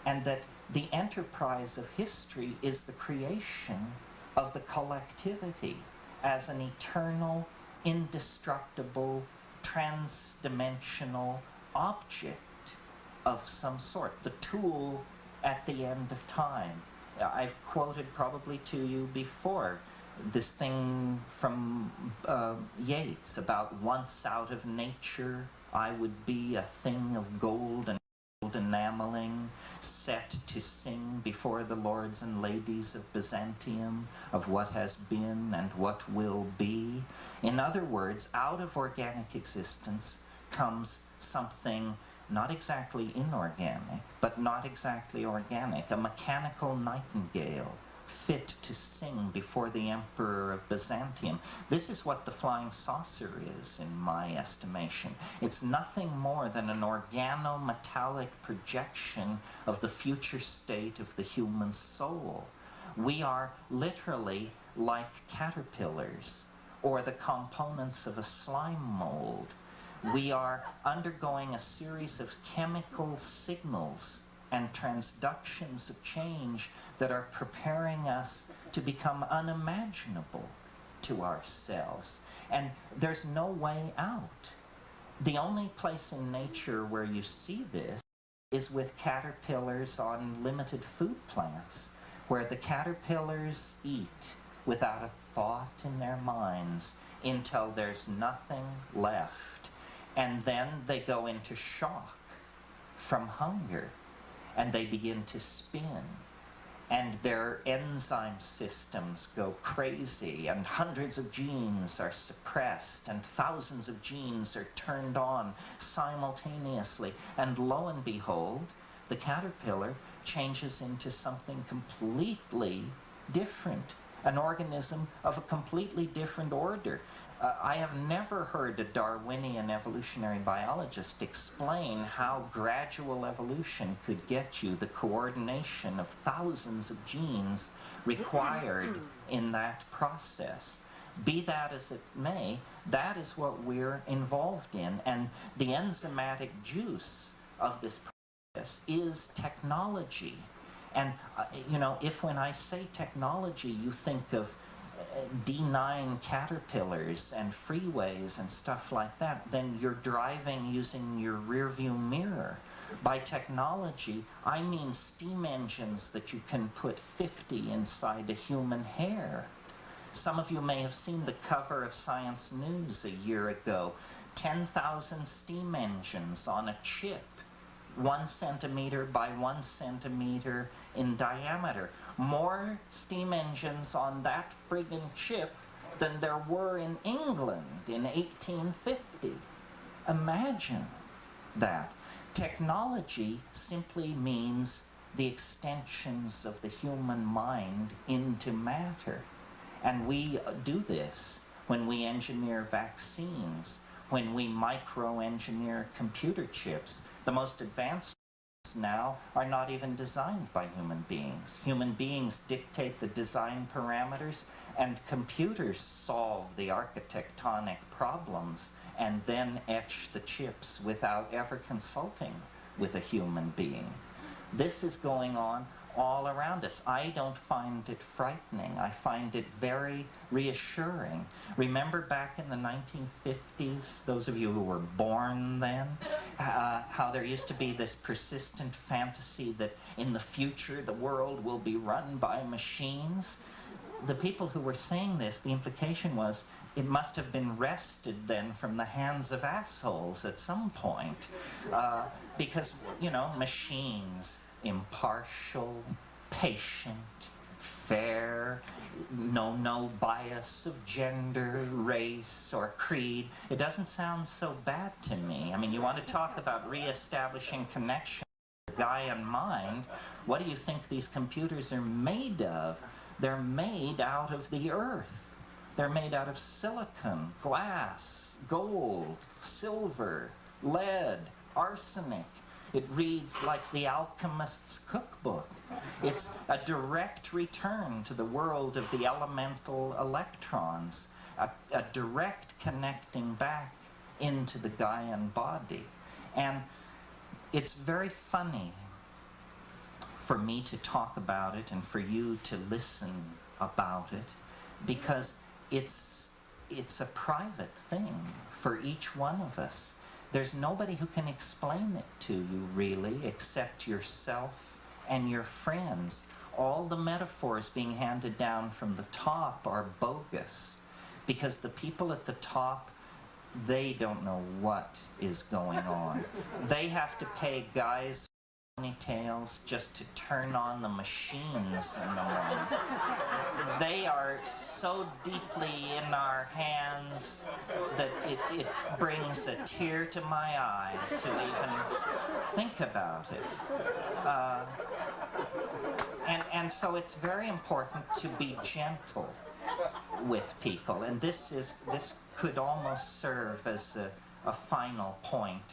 and that the enterprise of history is the creation of the collectivity as an eternal, indestructible, trans-dimensional object of some sort, the tool at the end of time. I've quoted probably to you before this thing from Yeats about once out of nature I would be a thing of gold and enameling, set to sing before the lords and ladies of Byzantium of what has been and what will be. In other words, out of organic existence comes something not exactly inorganic, but not exactly organic, a mechanical nightingale, fit to sing before the Emperor of Byzantium. This is what the flying saucer is, in my estimation. It's nothing more than an organometallic projection of the future state of the human soul. We are literally like caterpillars, or the components of a slime mold. We are undergoing a series of chemical signals and transductions of change that are preparing us to become unimaginable to ourselves. And there's no way out. The only place in nature where you see this is with caterpillars on limited food plants, where the caterpillars eat without a thought in their minds until there's nothing left. And then they go into shock from hunger, and they begin to spin, and their enzyme systems go crazy, and hundreds of genes are suppressed, and thousands of genes are turned on simultaneously, and lo and behold, the caterpillar changes into something completely different, an organism of a completely different order. I have never heard a Darwinian evolutionary biologist explain how gradual evolution could get you the coordination of thousands of genes required in that process. Be that as it may, that is what we're involved in, and the enzymatic juice of this process is technology. And, if when I say technology, you think of D9 caterpillars and freeways and stuff like that, then you're driving using your rear view mirror. By technology, I mean steam engines that you can put 50 inside a human hair. Some of you may have seen the cover of Science News a year ago. 10,000 steam engines on a chip, 1 centimeter by 1 centimeter in diameter. More steam engines on that friggin' chip than there were in England in 1850. Imagine that. Technology simply means the extensions of the human mind into matter. And we do this when we engineer vaccines, when we micro-engineer computer chips. The most advanced now are not even designed by human beings. Human beings dictate the design parameters, And computers solve the architectonic problems and then etch the chips without ever consulting with a human being. This is going on all around us. I don't find it frightening. I find it very reassuring. Remember back in the 1950s, those of you who were born then, how there used to be this persistent fantasy that in the future the world will be run by machines? The people who were saying this, the implication was it must have been wrested then from the hands of assholes at some point. Because, you know, machines, impartial, patient, fair, no bias of gender, race, or creed. It doesn't sound so bad to me. I mean, you want to talk about reestablishing connection with the guy in mind. What do you think these computers are made of? They're made out of the earth. They're made out of silicon, glass, gold, silver, lead, arsenic. It reads like the alchemist's cookbook. It's a direct return to the world of the elemental electrons, a direct connecting back into the Gaian body. And it's very funny for me to talk about it and for you to listen about it, because it's a private thing for each one of us. There's nobody who can explain it to you, really, except yourself and your friends. All the metaphors being handed down from the top are bogus, because the people at the top, they don't know what is going on. They have to pay guys ponytails just to turn on the machines in the morning. They are so deeply in our hands that it brings a tear to my eye to even think about it. And so it's very important to be gentle with people, and this could almost serve as a final point.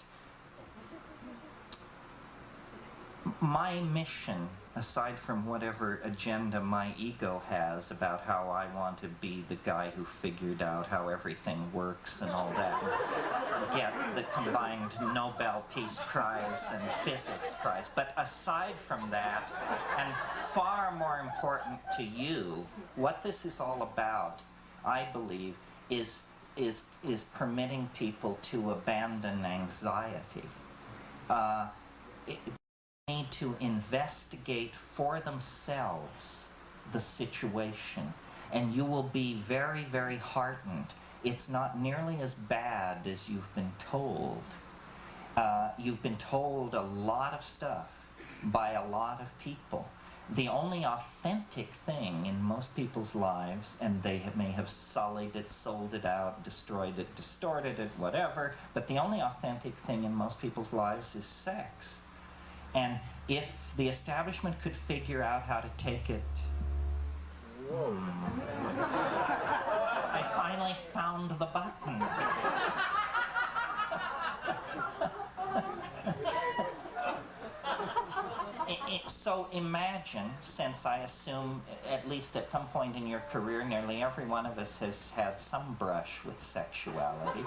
My mission, aside from whatever agenda my ego has about how I want to be the guy who figured out how everything works and all that, and get the combined Nobel Peace Prize and Physics Prize, but aside from that, and far more important to you, what this is all about, I believe, is permitting people to abandon anxiety. Need to investigate for themselves the situation, and you will be very, very heartened. It's not nearly as bad as you've been told. You've been told a lot of stuff by a lot of people. The only authentic thing in most people's lives, and they may have sullied it, sold it out, destroyed it, distorted it, whatever, but the only authentic thing in most people's lives is sex. And if the establishment could figure out how to take it... I finally found the button. So imagine, since I assume, at least at some point in your career, nearly every one of us has had some brush with sexuality.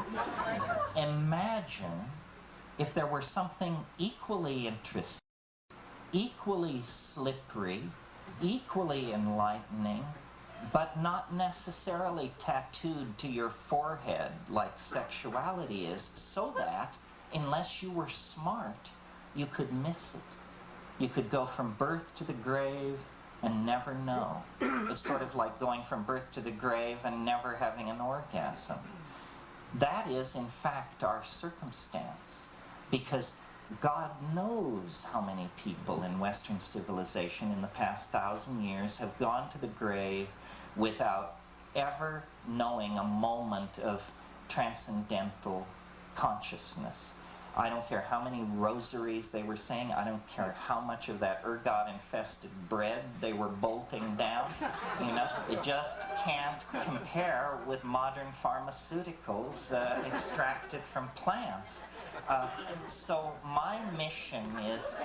Imagine if there were something equally interesting, equally slippery, equally enlightening, but not necessarily tattooed to your forehead like sexuality is, so that, unless you were smart, you could miss it. You could go from birth to the grave and never know. It's sort of like going from birth to the grave and never having an orgasm. That is, in fact, our circumstance, because God knows how many people in Western civilization in the past 1,000 years have gone to the grave without ever knowing a moment of transcendental consciousness. I don't care how many rosaries they were saying. I don't care how much of that ergot-infested bread they were bolting down. You know, it just can't compare with modern pharmaceuticals extracted from plants. So my mission is to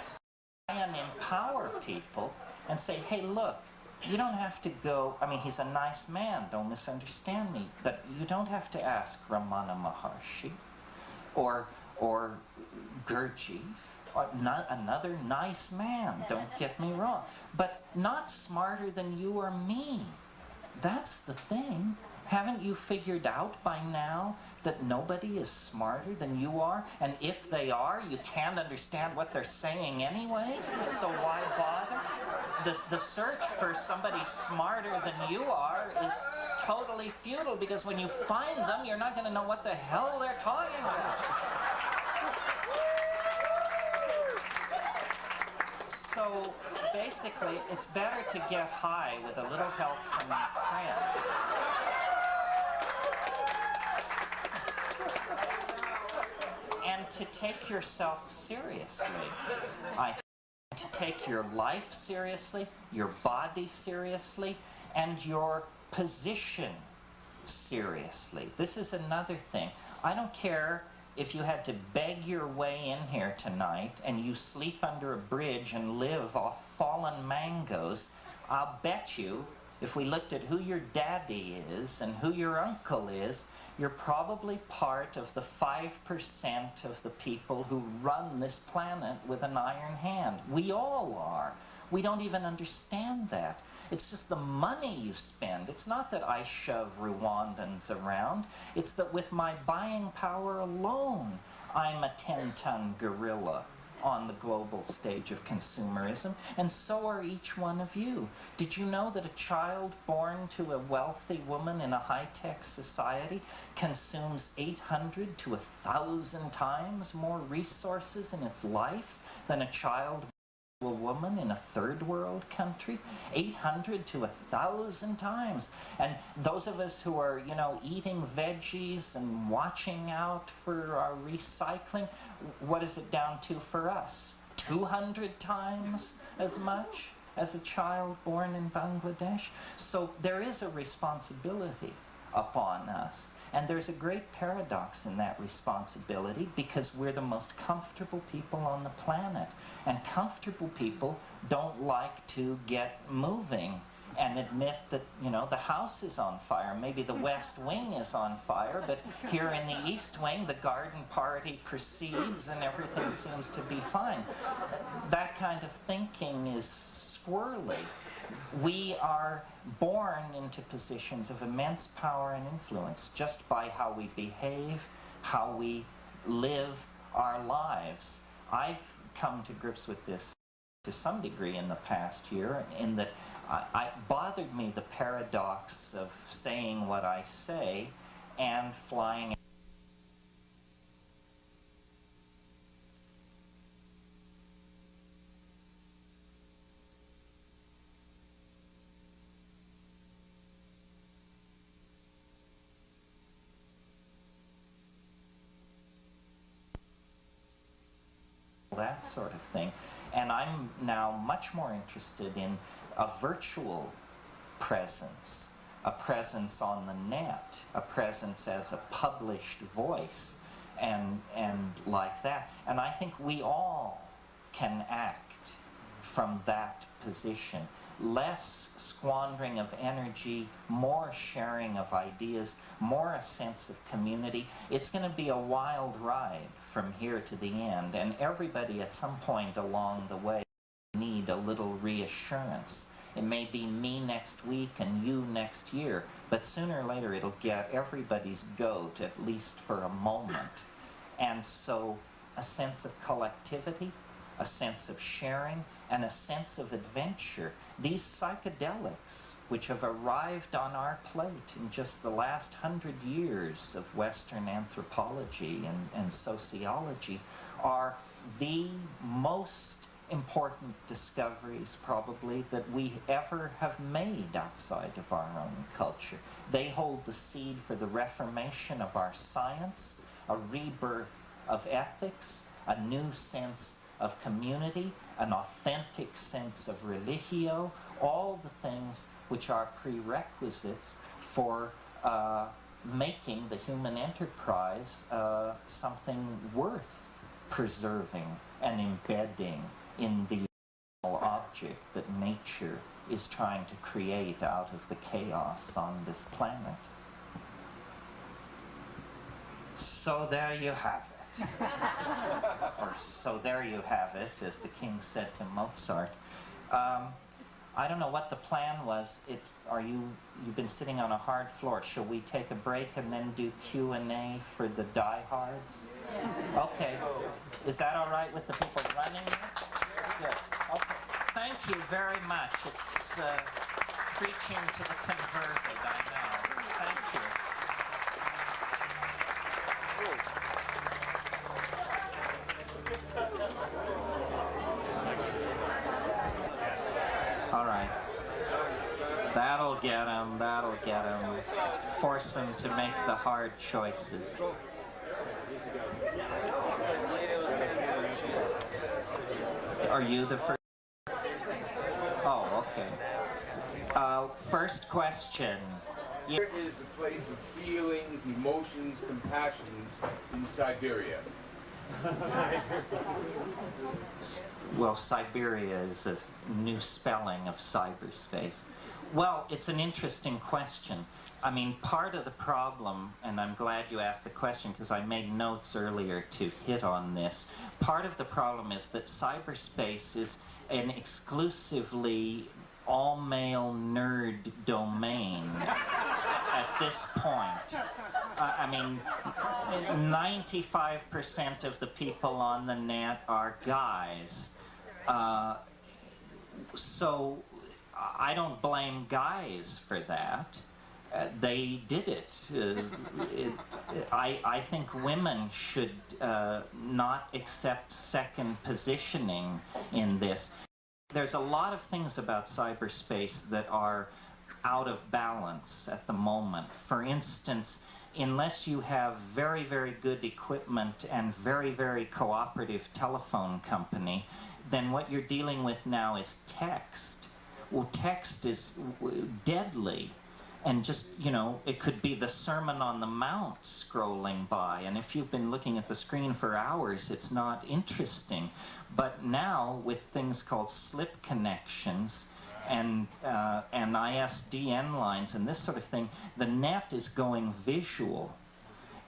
try and empower people and say, hey, look, you don't have to go, I mean, he's a nice man, don't misunderstand me, but you don't have to ask Ramana Maharshi or Gurdjieff, or another nice man, don't get me wrong, but not smarter than you or me. That's the thing. Haven't you figured out by now that nobody is smarter than you are? And if they are, you can't understand what they're saying anyway, so why bother? The search for somebody smarter than you are is totally futile, because when you find them, you're not going to know what the hell they're talking about. So basically, it's better to get high with a little help from friends. And to take yourself seriously. To take your life seriously, your body seriously, and your position seriously. This is another thing. I don't care if you had to beg your way in here tonight and you sleep under a bridge and live off fallen mangoes. I'll bet you, if we looked at who your daddy is and who your uncle is, you're probably part of the 5% of the people who run this planet with an iron hand. We all are. We don't even understand that. It's just the money you spend. It's not that I shove Rwandans around. It's that with my buying power alone, I'm a 10-ton gorilla on the global stage of consumerism, and so are each one of you. Did you know that a child born to a wealthy woman in a high-tech society consumes 800 to 1,000 times more resources in its life than a child a woman in a third world country? 800 to 1,000 times. And those of us who are, you know, eating veggies and watching out for our recycling, what is it down to for us? 200 times as much as a child born in Bangladesh? So there is a responsibility upon us. And there's a great paradox in that responsibility, because we're the most comfortable people on the planet. And comfortable people don't like to get moving and admit that, you know, the house is on fire. Maybe the West Wing is on fire, but here in the East Wing, the garden party proceeds and everything seems to be fine. That kind of thinking is squirrely. We are born into positions of immense power and influence just by how we behave, how we live our lives. I've come to grips with this to some degree in the past year, in that it bothered me the paradox of saying what I say and flying. That sort of thing. And I'm now much more interested in a virtual presence, a presence on the net, a presence as a published voice, and like that. And I think we all can act from that position. Less squandering of energy, more sharing of ideas, more a sense of community. It's going to be a wild ride from here to the end, and everybody at some point along the way need a little reassurance. It may be me next week and you next year, but sooner or later it'll get everybody's goat, at least for a moment. And so a sense of collectivity, a sense of sharing, and a sense of adventure. These psychedelics, which have arrived on our plate in just the last 100 years of Western anthropology and sociology, are the most important discoveries probably that we ever have made outside of our own culture. They hold the seed for the reformation of our science, a rebirth of ethics, a new sense of community, an authentic sense of religio, all the things which are prerequisites for making the human enterprise something worth preserving and embedding in the object that nature is trying to create out of the chaos on this planet. So there you have it. Or so there you have it, as the king said to Mozart. I don't know what the plan was. You've been sitting on a hard floor. Shall we take a break and then do Q&A for the diehards? Yeah. Okay. Is that all right with the people running? Good. Okay. Thank you very much. It's preaching to the converted, I know. Thank you. All right. That'll get him. That'll get him. Force him to make the hard choices. Are you the first? Oh, okay. First question. Where is the place of feelings, emotions, compassions in Siberia? Well, Siberia is a new spelling of cyberspace. Well, it's an interesting question. I mean, part of the problem, and I'm glad you asked the question because I made notes earlier to hit on this, part of the problem is that cyberspace is an exclusively all-male nerd domain at this point. I mean, 95% of the people on the net are guys. So I don't blame guys for that. They did it. I think women should not accept second positioning in this. There's a lot of things about cyberspace that are out of balance at the moment. For instance, unless you have very, very good equipment and very, very cooperative telephone company, then what you're dealing with now is text. Well, text is deadly. And just, you know, it could be the Sermon on the Mount scrolling by, and if you've been looking at the screen for hours, it's not interesting. But now, with things called slip connections and ISDN lines and this sort of thing, the net is going visual.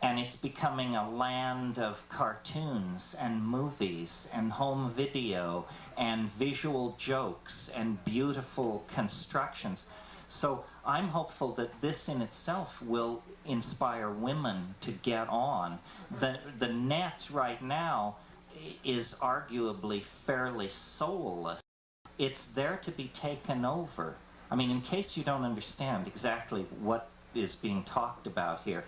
And it's becoming a land of cartoons and movies and home video and visual jokes and beautiful constructions. So I'm hopeful that this in itself will inspire women to get on. The net right now is arguably fairly soulless. It's there to be taken over. I mean, in case you don't understand exactly what is being talked about here,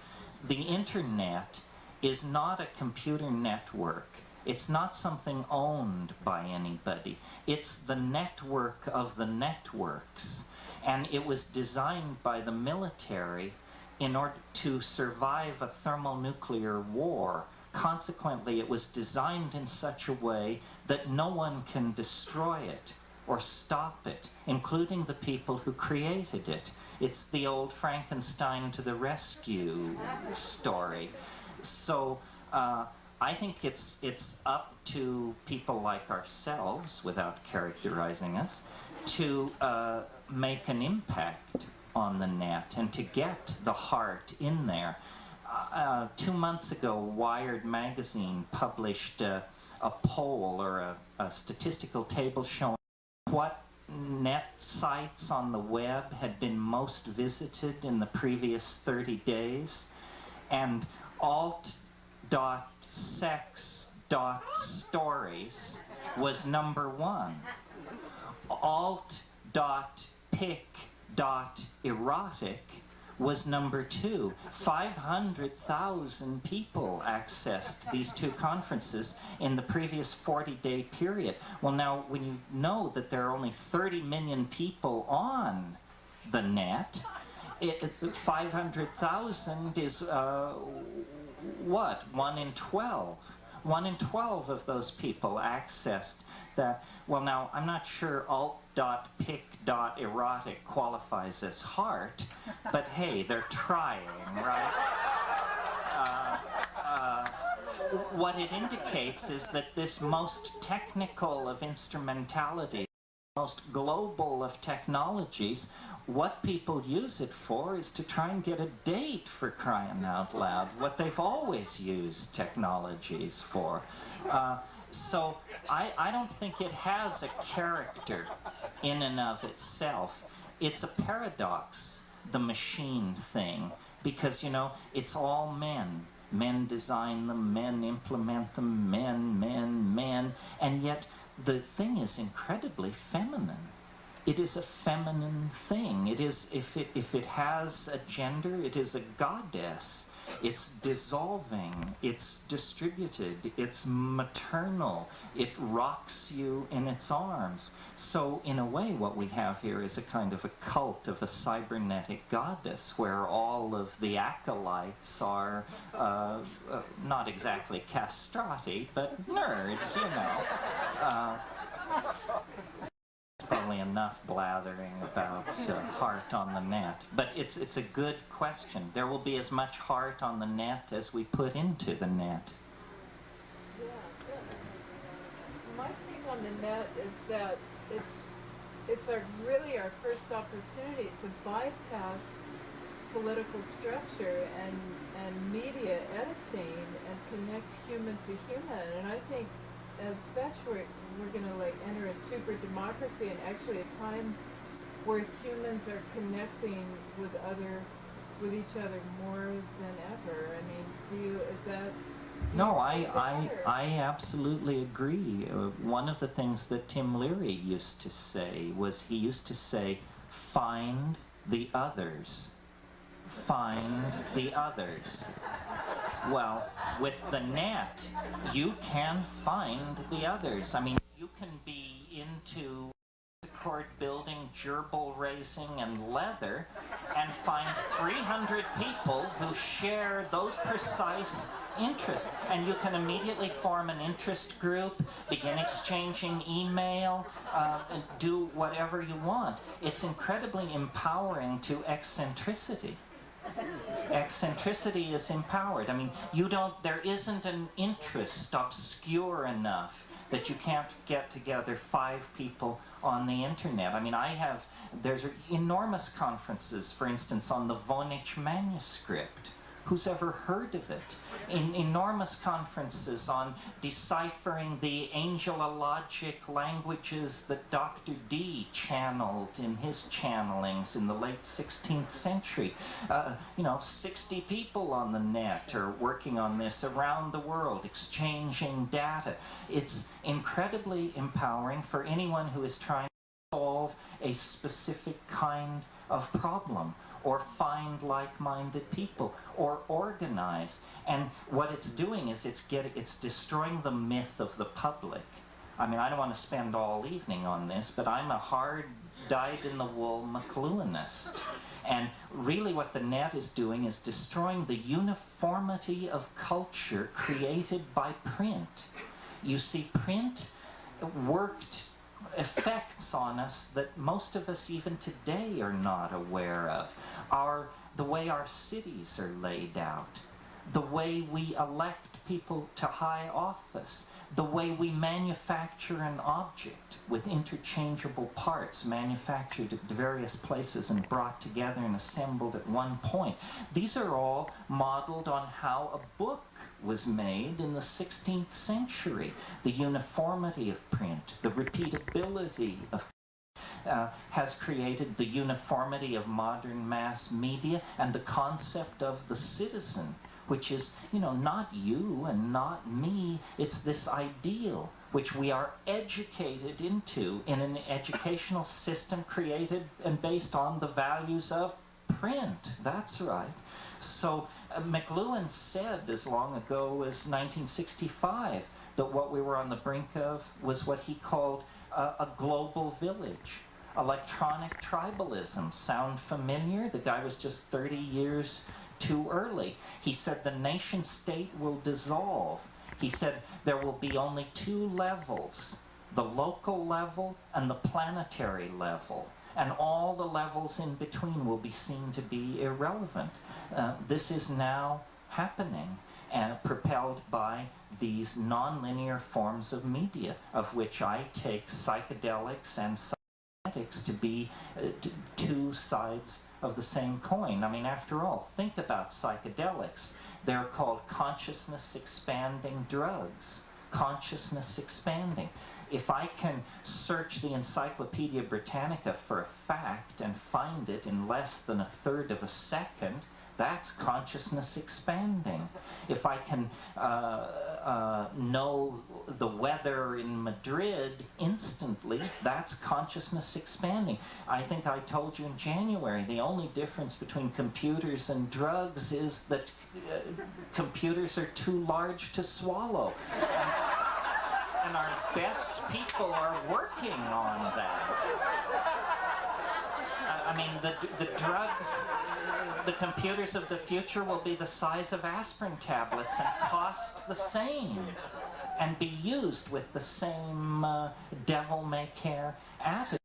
the internet is not a computer network. It's not something owned by anybody. It's the network of the networks. And it was designed by the military in order to survive a thermonuclear war. Consequently, it was designed in such a way that no one can destroy it or stop it, including the people who created it. It's the old Frankenstein to the rescue story. So I think it's up to people like ourselves, without characterizing us, to make an impact on the net and to get the heart in there. 2 months ago, Wired magazine published a poll or a statistical table showing what net sites on the web had been most visited in the previous 30 days, and alt.sex.stories was number one. Alt.pic.erotic was number two. 500,000 people accessed these two conferences in the previous 40-day period. Well, now, when you know that there are only 30 million people on the net, 500,000 is, what, 1 in 12? 1 in 12 of those people accessed that. Well, now, I'm not sure alt.pic.erotic qualifies as heart, but hey, they're trying, right? What it indicates is that this most technical of instrumentality most global of technologies. What people use it for is to try and get a date, for crying out loud, what they've always used technologies for. So I don't think it has a character in and of itself. It's a paradox, the machine thing, because, you know, it's all men. Men design them, men implement them, men, and yet the thing is incredibly feminine. It is a feminine thing. It is, if it has a gender, it is a goddess. It's dissolving, it's distributed, it's maternal, it rocks you in its arms. So in a way what we have here is a kind of a cult of a cybernetic goddess, where all of the acolytes are not exactly castrati, but nerds, you know. Probably enough blathering about heart on the net, but it's a good question. There will be as much heart on the net as we put into the net. Yeah, yeah. My take on the net is that it's really our first opportunity to bypass political structure and media editing and connect human to human. And I think as such we're going to like enter a super democracy, and actually a time where humans are connecting with each other more than ever. I mean, is that? No, I absolutely agree. One of the things that Tim Leary used to say was, he used to say, find the others. Find the others. Well, with the net, you can find the others. I mean, you can be into court building, gerbil racing, and leather, and find 300 people who share those precise interests. And you can immediately form an interest group, begin exchanging email, and do whatever you want. It's incredibly empowering to eccentricity. Eccentricity is empowered. I mean, there isn't an interest obscure enough that you can't get together 5 people on the internet. I mean, there's enormous conferences, for instance, on the Voynich manuscript. Who's ever heard of it? Enormous conferences on deciphering the angelologic languages that Dr. Dee channeled in his channelings in the late 16th century. 60 people on the net are working on this around the world, exchanging data. It's incredibly empowering for anyone who is trying to solve a specific kind of problem, or find like-minded people, or organize. And what it's doing is it's destroying the myth of the public. I mean, I don't want to spend all evening on this, but I'm a hard, dyed-in-the-wool McLuhanist. And really what the net is doing is destroying the uniformity of culture created by print. You see, print worked effects on us that most of us even today are not aware of. The way our cities are laid out, the way we elect people to high office, the way we manufacture an object with interchangeable parts manufactured at various places and brought together and assembled at one point. These are all modeled on how a book was made in the 16th century. The uniformity of print, the repeatability of has created the uniformity of modern mass media, and the concept of the citizen, which is, not you and not me. It's this ideal which we are educated into in an educational system created and based on the values of print. That's right. So McLuhan said as long ago as 1965 that what we were on the brink of was what he called a global village. Electronic tribalism. Sound familiar? The guy was just 30 years too early. He said the nation state will dissolve. He said there will be only 2 levels, the local level and the planetary level. And all the levels in between will be seen to be irrelevant. This is now happening, and propelled by these nonlinear forms of media, of which I take psychedelics and to be two sides of the same coin. I mean, after all, think about psychedelics. They're called consciousness expanding drugs. Consciousness expanding. If I can search the Encyclopedia Britannica for a fact and find it in less than a third of a second, that's consciousness expanding. If I can know the weather in Madrid instantly, that's consciousness expanding. I think I told you in January, the only difference between computers and drugs is that computers are too large to swallow. And our best people are working on that. I mean, the drugs, the computers of the future will be the size of aspirin tablets and cost the same and be used with the same devil-may-care attitude.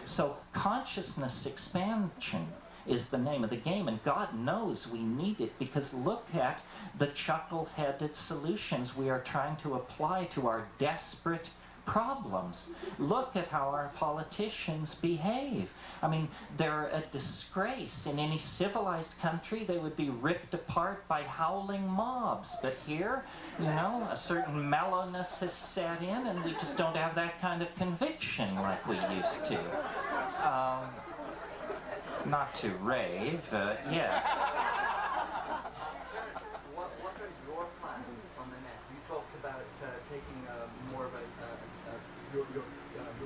So consciousness expansion is the name of the game, and God knows we need it, because look at the chuckle-headed solutions we are trying to apply to our desperate problems. Look at how our politicians behave. I mean, they're a disgrace. In any civilized country, they would be ripped apart by howling mobs. But here, you know, a certain mellowness has set in, and we just don't have that kind of conviction like we used to. Not to rave, yes. What are your plans on the net? You talked about taking more of your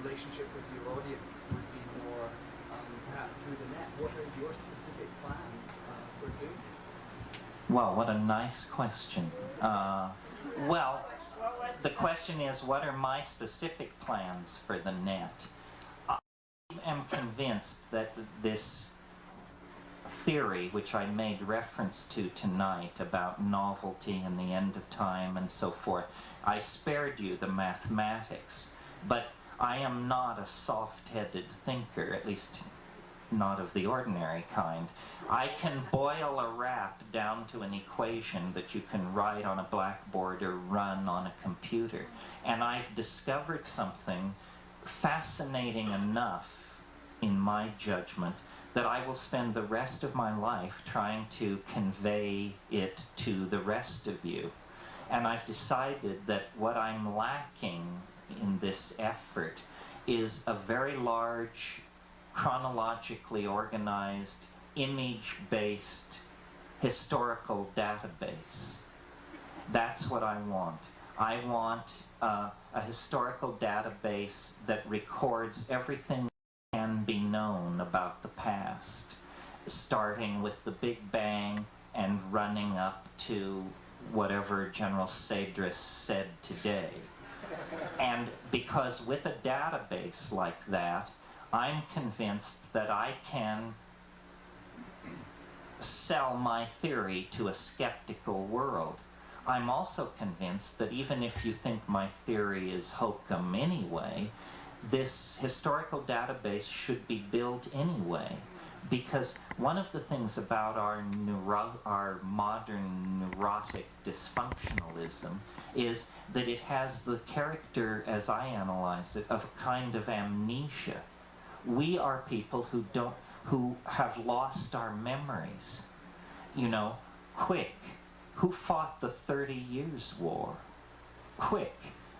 relationship with your audience would be more perhaps through the net. What are your specific plans for doing it? Well, what a nice question. Well, the question is, what are my specific plans for the net? I am convinced that this theory, which I made reference to tonight, about novelty and the end of time and so forth, I spared you the mathematics, but I am not a soft-headed thinker, at least not of the ordinary kind. I can boil a rap down to an equation that you can write on a blackboard or run on a computer, and I've discovered something fascinating enough, in my judgment, that I will spend the rest of my life trying to convey it to the rest of you. And I've decided that what I'm lacking in this effort is a very large, chronologically organized, image-based historical database. That's what I want. I want a historical database that records everything that can be known about the past, starting with the Big Bang and running up to whatever General Cedrus said today. And because with a database like that, I'm convinced that I can sell my theory to a skeptical world. I'm also convinced that even if you think my theory is hokum anyway, this historical database should be built anyway, because one of the things about our modern neurotic dysfunctionalism is that it has the character, as I analyze it, of a kind of amnesia. We are people who have lost our memories. You know, quick, who fought the 30 Years' War? Quick,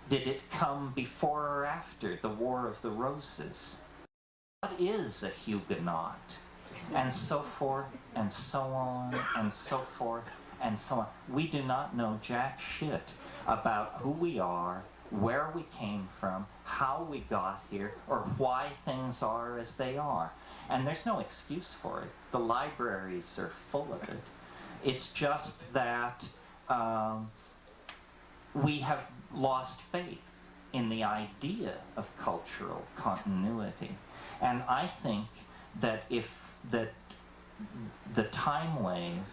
did it come before or after the War of the Roses? What is a Huguenot? And so forth, and so on, and so forth, and so on. We do not know jack shit about who we are, where we came from, how we got here, or why things are as they are. And there's no excuse for it. The libraries are full of it. It's just that we have lost faith in the idea of cultural continuity. And I think that if the time wave,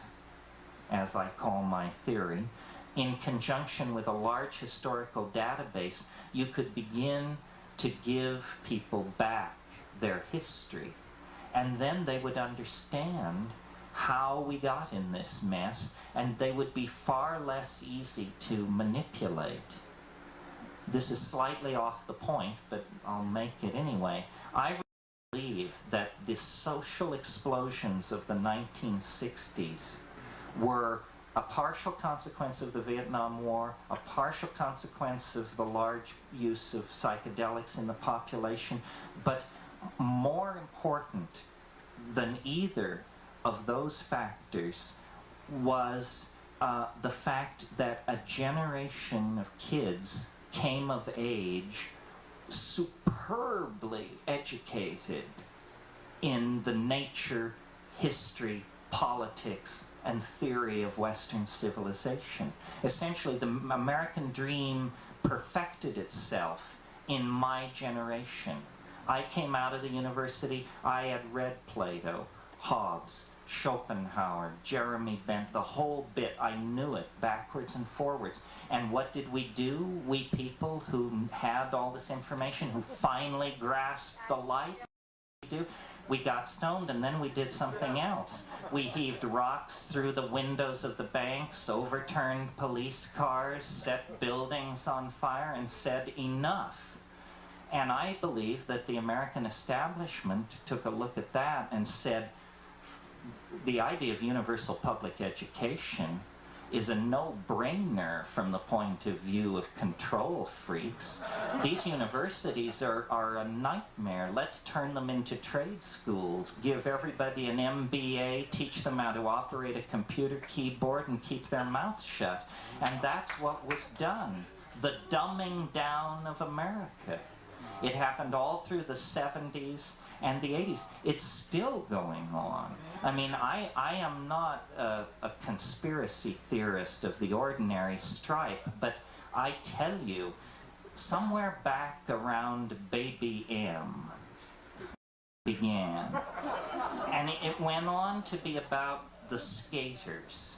as I call my theory, in conjunction with a large historical database, you could begin to give people back their history. And then they would understand how we got in this mess, and they would be far less easy to manipulate. This is slightly off the point, but I'll make it anyway. I believe that the social explosions of the 1960s were a partial consequence of the Vietnam War, a partial consequence of the large use of psychedelics in the population, but more important than either of those factors was the fact that a generation of kids came of age superbly educated in the nature, history, politics, and theory of Western civilization. Essentially, the American dream perfected itself in my generation. I came out of the university, I had read Plato, Hobbes, Schopenhauer, Jeremy Bent, the whole bit. I knew it backwards and forwards. And what did we do, we people who had all this information, who finally grasped the light? We got stoned, and then we did something else. We heaved rocks through the windows of the banks, overturned police cars, set buildings on fire, and said enough. And I believe that the American establishment took a look at that and said, the idea of universal public education is a no-brainer from the point of view of control freaks. These universities are a nightmare. Let's turn them into trade schools, give everybody an MBA, teach them how to operate a computer keyboard and keep their mouths shut. And that's what was done. The dumbing down of America. It happened all through the 70s and the 80s. It's still going on. I mean, I am not a conspiracy theorist of the ordinary stripe, but I tell you, somewhere back around Baby M began. And it went on to be about the skaters.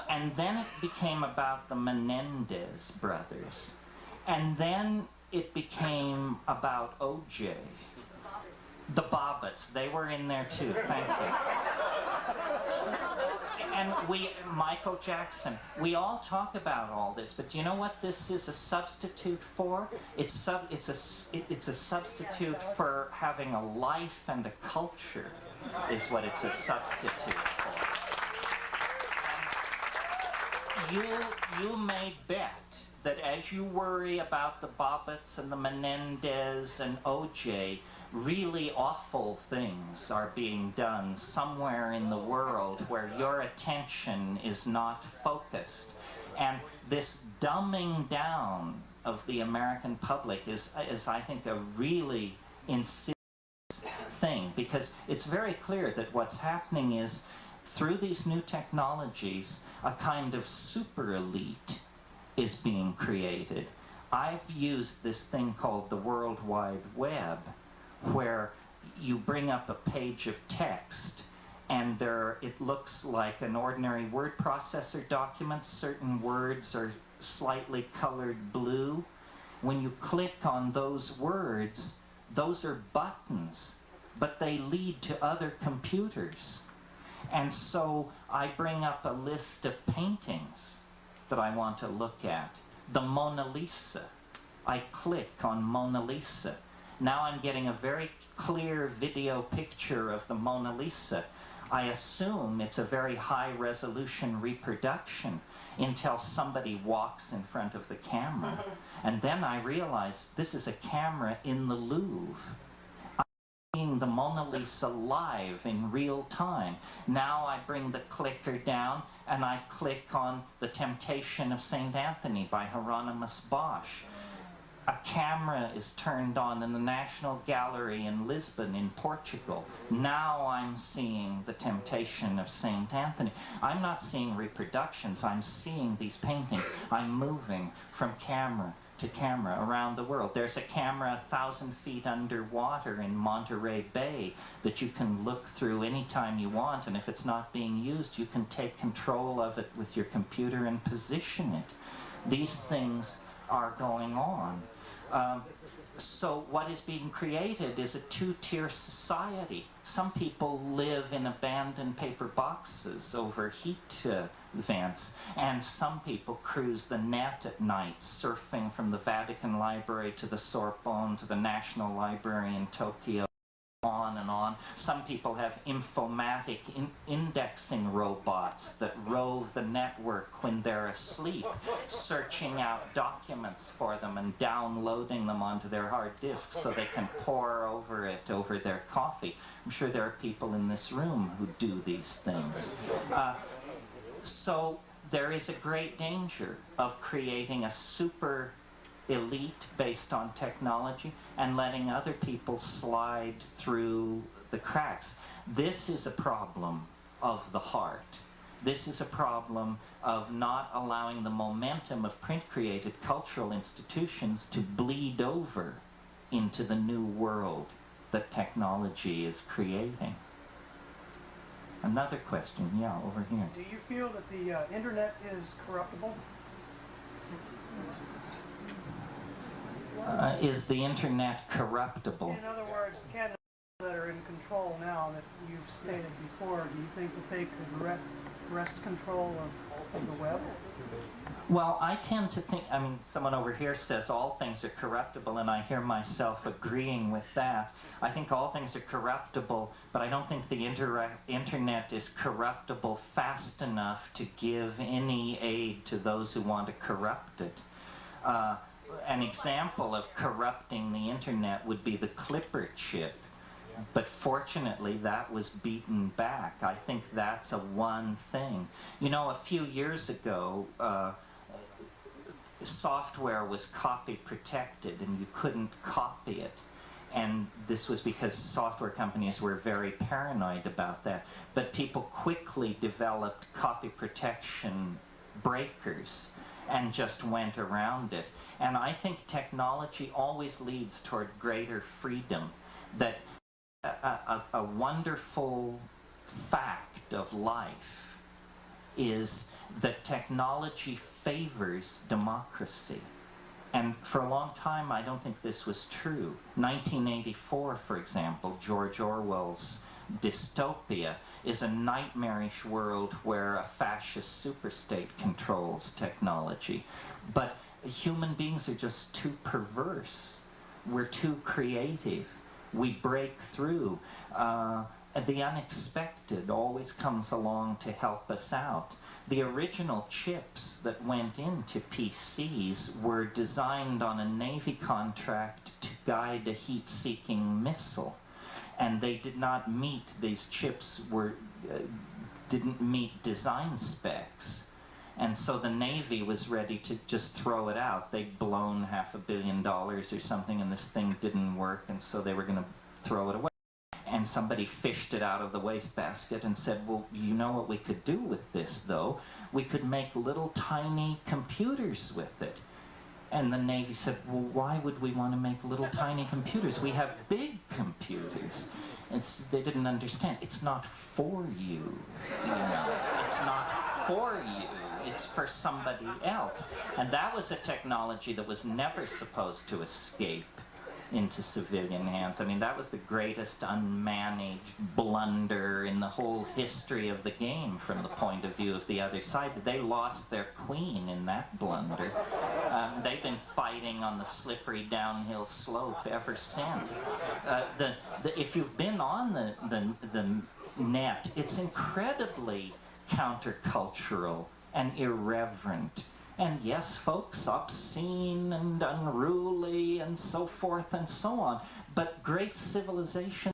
And then it became about the Menendez brothers. And then it became about O.J. The Bobbits, they were in there too, thank you. And Michael Jackson, we all talk about all this, but do you know what this is a substitute for? It's a substitute for having a life and a culture, is what it's a substitute for. You may bet that as you worry about the Bobbits and the Menendez and O.J., really awful things are being done somewhere in the world where your attention is not focused. And this dumbing down of the American public is I think, a really insidious thing, because it's very clear that what's happening is, through these new technologies, a kind of super elite is being created. I've used this thing called the World Wide Web, where you bring up a page of text and it looks like an ordinary word processor document. Certain words are slightly colored blue. When you click on those words, those are buttons, but they lead to other computers. And so I bring up a list of paintings that I want to look at. The Mona Lisa. I click on Mona Lisa. Now I'm getting a very clear video picture of the Mona Lisa. I assume it's a very high-resolution reproduction until somebody walks in front of the camera. And then I realize this is a camera in the Louvre. I'm seeing the Mona Lisa live in real time. Now I bring the clicker down and I click on The Temptation of St. Anthony by Hieronymus Bosch. A camera is turned on in the National Gallery in Lisbon, in Portugal. Now I'm seeing The Temptation of St. Anthony. I'm not seeing reproductions, I'm seeing these paintings. I'm moving from camera to camera around the world. There's a camera 1,000 feet underwater in Monterey Bay that you can look through anytime you want, and if it's not being used, you can take control of it with your computer and position it. These things are going on. So what is being created is a two-tier society. Some people live in abandoned paper boxes over heat vents, and some people cruise the net at night, surfing from the Vatican Library to the Sorbonne to the National Library in Tokyo. on. Some people have informatic indexing robots that rove the network when they're asleep, searching out documents for them and downloading them onto their hard disks so they can pore over it over their coffee. I'm sure there are people in this room who do these things. So there is a great danger of creating a super elite based on technology and letting other people slide through the cracks. This is a problem of the heart. This is a problem of not allowing the momentum of print-created cultural institutions to bleed over into the new world that technology is creating. Another question, yeah, over here. Do you feel that the internet is corruptible? Is the internet corruptible? In other words, candidates that are in control now that you've stated before, do you think that they could wrest control of the web? Well, I tend to think, I mean, someone over here says all things are corruptible, and I hear myself agreeing with that. I think all things are corruptible, but I don't think the internet is corruptible fast enough to give any aid to those who want to corrupt it. An example of corrupting the internet would be the Clipper chip. But fortunately, that was beaten back. I think that's a one thing. You know, a few years ago, software was copy protected and you couldn't copy it. And this was because software companies were very paranoid about that. But people quickly developed copy protection breakers and just went around it. And I think technology always leads toward greater freedom. That a wonderful fact of life is that technology favors democracy. And for a long time, I don't think this was true. 1984, for example, George Orwell's dystopia is a nightmarish world where a fascist superstate controls technology. But human beings are just too perverse. We're too creative. We break through. The unexpected always comes along to help us out. The original chips that went into PCs were designed on a Navy contract to guide a heat-seeking missile. And they did not meet, these chips didn't meet design specs. And so the Navy was ready to just throw it out. They'd blown $500 million or something, and this thing didn't work, and so they were going to throw it away. And somebody fished it out of the wastebasket and said, well, you know what we could do with this, though? We could make little tiny computers with it. And the Navy said, well, why would we want to make little tiny computers? We have big computers. They didn't understand. It's not for you, you know. It's not for you. It's for somebody else. And that was a technology that was never supposed to escape into civilian hands. I mean, that was the greatest unmanaged blunder in the whole history of the game from the point of view of the other side. They lost their queen in that blunder. They've been fighting on the slippery downhill slope ever since. If you've been on the net, it's incredibly countercultural and irreverent. And yes, folks, obscene and unruly and so forth and so on. But great civilizations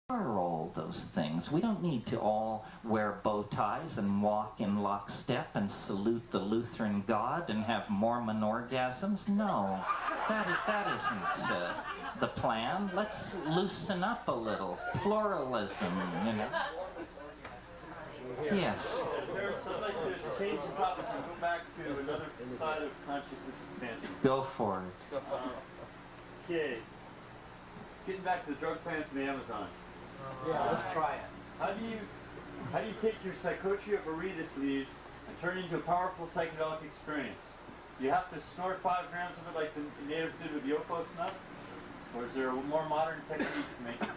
are all those things. We don't need to all wear bow ties and walk in lockstep and salute the Lutheran God and have Mormon orgasms. No, that isn't the plan. Let's loosen up a little. Pluralism, you know. Yes. I'd like to change the topic and go back to another side of consciousness expansion. Go for it. Okay. Getting back to the drug plants in the Amazon. Yeah, let's try it. How do you take your psychotria viridis leaves and turn it into a powerful psychedelic experience? Do you have to snort 5 grams of it like the natives did with the Opo snuff? Or is there a more modern technique to make it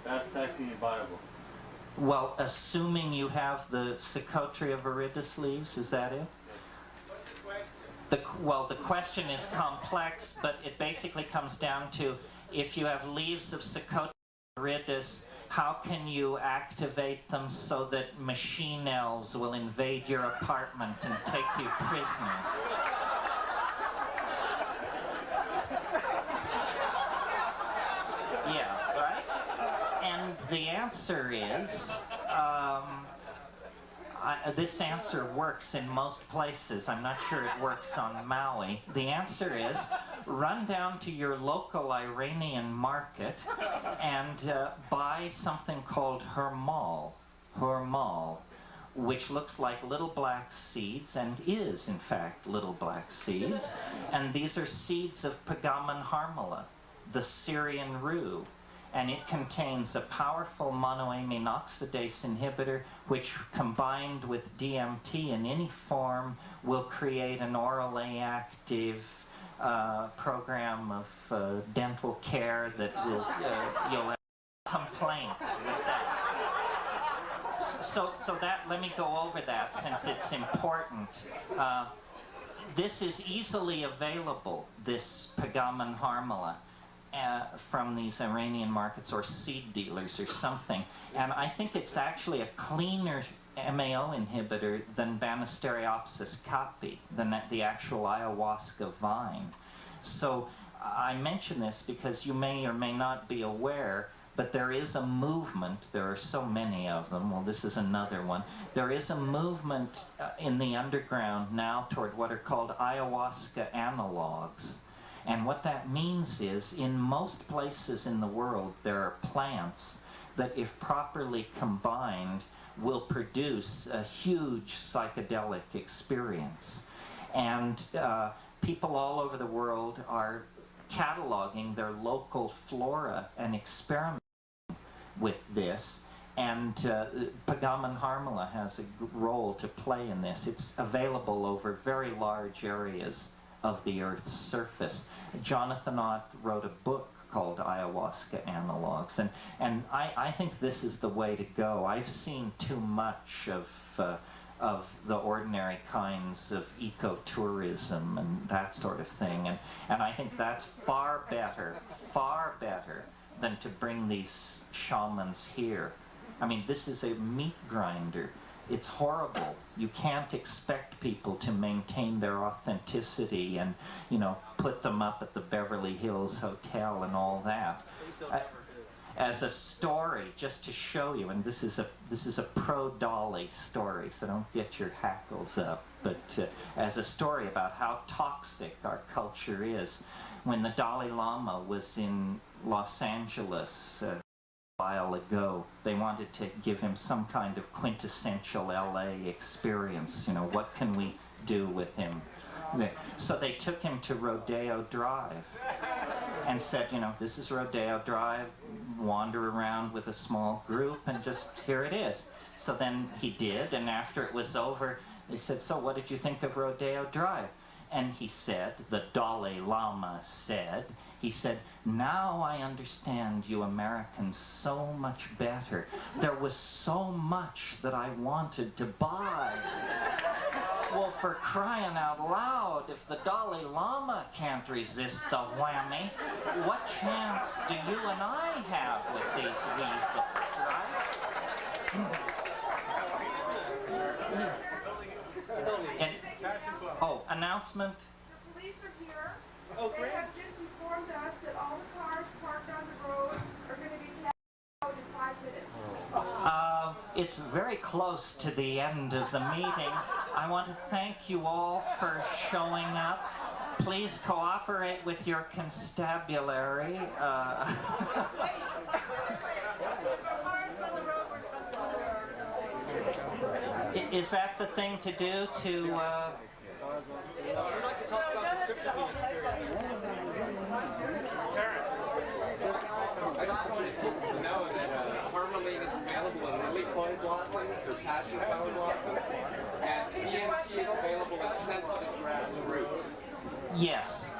fast-acting and viable? Well, assuming you have the Psychotria viridis leaves, is that it? Well, the question is complex, but it basically comes down to if you have leaves of Psychotria Riddus, how can you activate them so that machine elves will invade your apartment and take you prisoner? Yeah, right? And the answer is, this answer works in most places. I'm not sure it works on Maui. The answer is, run down to your local Iranian market and buy something called hermal, which looks like little black seeds and is, in fact, little black seeds. And these are seeds of Pagaman harmala, the Syrian rue. And it contains a powerful monoamine oxidase inhibitor which, combined with DMT in any form, will create an orally active program of dental care that will, you'll have complaints with that. So that, let me go over that since it's important. This is easily available, this Pagaman harmala, from these Iranian markets or seed dealers or something. And I think it's actually a cleaner MAO inhibitor than Banisteriopsis caapi, than the actual ayahuasca vine. So I mention this because you may or may not be aware, but there is a movement, there are so many of them, well this is another one, there is a movement in the underground now toward what are called ayahuasca analogs. And what that means is, in most places in the world, there are plants that, if properly combined, will produce a huge psychedelic experience. And people all over the world are cataloging their local flora and experimenting with this. And Pagaman harmala has a role to play in this. It's available over very large areas of the Earth's surface. Jonathan Ott wrote a book called Ayahuasca Analogs, and I think this is the way to go. I've seen too much of the ordinary kinds of ecotourism and that sort of thing, and I think that's far better than to bring these shamans here. I mean, this is a meat grinder. It's horrible. You can't expect people to maintain their authenticity and, you know, put them up at the Beverly Hills Hotel and all that. As a story, just to show you, and this is a pro-Dolly story, so don't get your hackles up, but as a story about how toxic our culture is. When the Dalai Lama was in Los Angeles while ago, they wanted to give him some kind of quintessential LA experience. You know, what can we do with him? So they took him to Rodeo Drive and said, you know, this is Rodeo Drive, wander around with a small group and just, here it is. So then he did, and after it was over, they said, so what did you think of Rodeo Drive? And he said, the Dalai Lama said, he said, now I understand you Americans so much better. There was so much that I wanted to buy. Well, for crying out loud, if the Dalai Lama can't resist the whammy, what chance do you and I have with these weasels, right? And, oh, announcement? The police are here. Oh, They great. have just informed us that all the cars parked on the road are going to be tagged out in 5 minutes. It's very close to the end of the meeting. I want to thank you all for showing up. Please cooperate with your constabulary. Is that the thing to do to... I'd like to talk about the tryptophan experience. I just wanted people to know that tourmaline is available in lily clone blossoms or passion flower blossoms, and DMT is available in sensitive grass roots. Yes,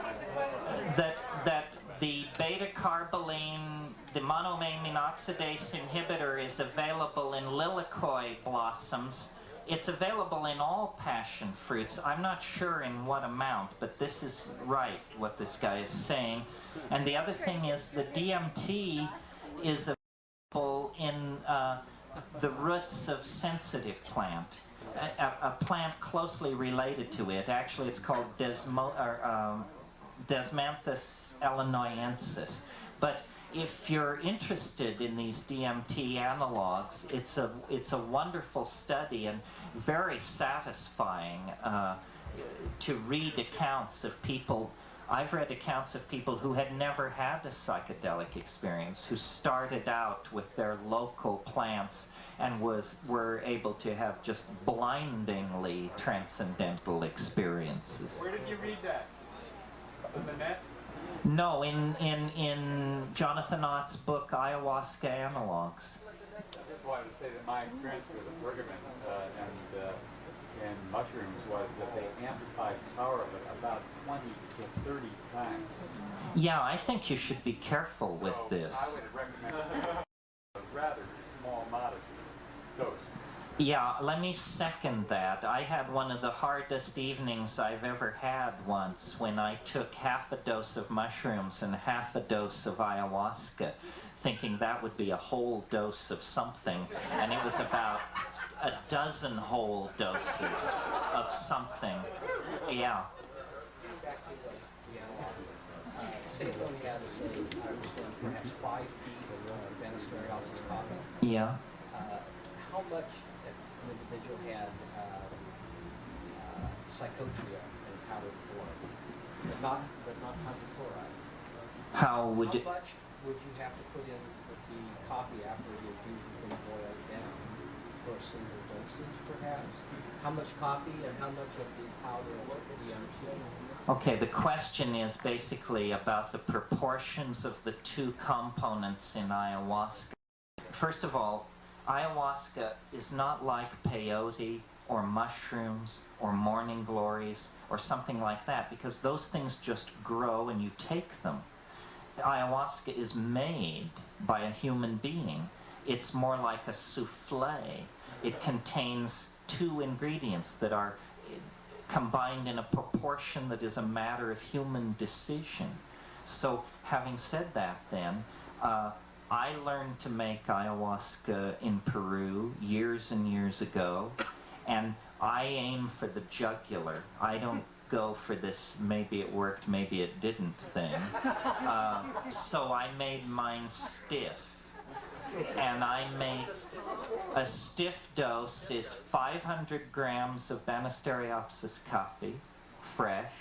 that the beta-carboline, the monoamine oxidase inhibitor is available in lilikoi blossoms. It's available in all passion fruits. I'm not sure in what amount, but this is right, what this guy is saying. And the other thing is the DMT is in the roots of sensitive plant, a plant closely related to it. Actually, it's called Desmanthus illinoisensis. But if you're interested in these DMT analogs, it's a wonderful study and very satisfying to read accounts of people. I've read accounts of people who had never had a psychedelic experience, who started out with their local plants and were able to have just blindingly transcendental experiences. Where did you read that? On the net? No, in Jonathan Ott's book, Ayahuasca Analogs. I just wanted to say that my experience with the bergamot and mushrooms was that they amplified the power of it about 20 to 30 times. Yeah, I think you should be careful with this. I would recommend a rather small, modest dose. Yeah, let me second that. I had one of the hardest evenings I've ever had once when I took half a dose of mushrooms and half a dose of ayahuasca, thinking that would be a whole dose of something, and it was about a dozen whole doses of something. Yeah. Say it only had, say, I understand, perhaps 5 feet of Banisteriopsis coffee. Yeah. How much an individual had psychotria in powdered form, but not hydrochloride? How would it? How much would you have to put in with the coffee after the infusion been boiled down for a single dosage, perhaps? How much coffee and how much of the powder of DMT? Okay, the question is basically about the proportions of the two components in ayahuasca. First of all, ayahuasca is not like peyote or mushrooms or morning glories or something like that, because those things just grow and you take them. Ayahuasca is made by a human being. It's more like a souffle. It contains 2 ingredients that are combined in a proportion that is a matter of human decision. So having said that then, I learned to make ayahuasca in Peru years and years ago, and I aim for the jugular. I don't go for this maybe it worked, maybe it didn't thing. So I made mine stiff. And I make a stiff dose is 500 grams of Banisteriopsis coffee, fresh,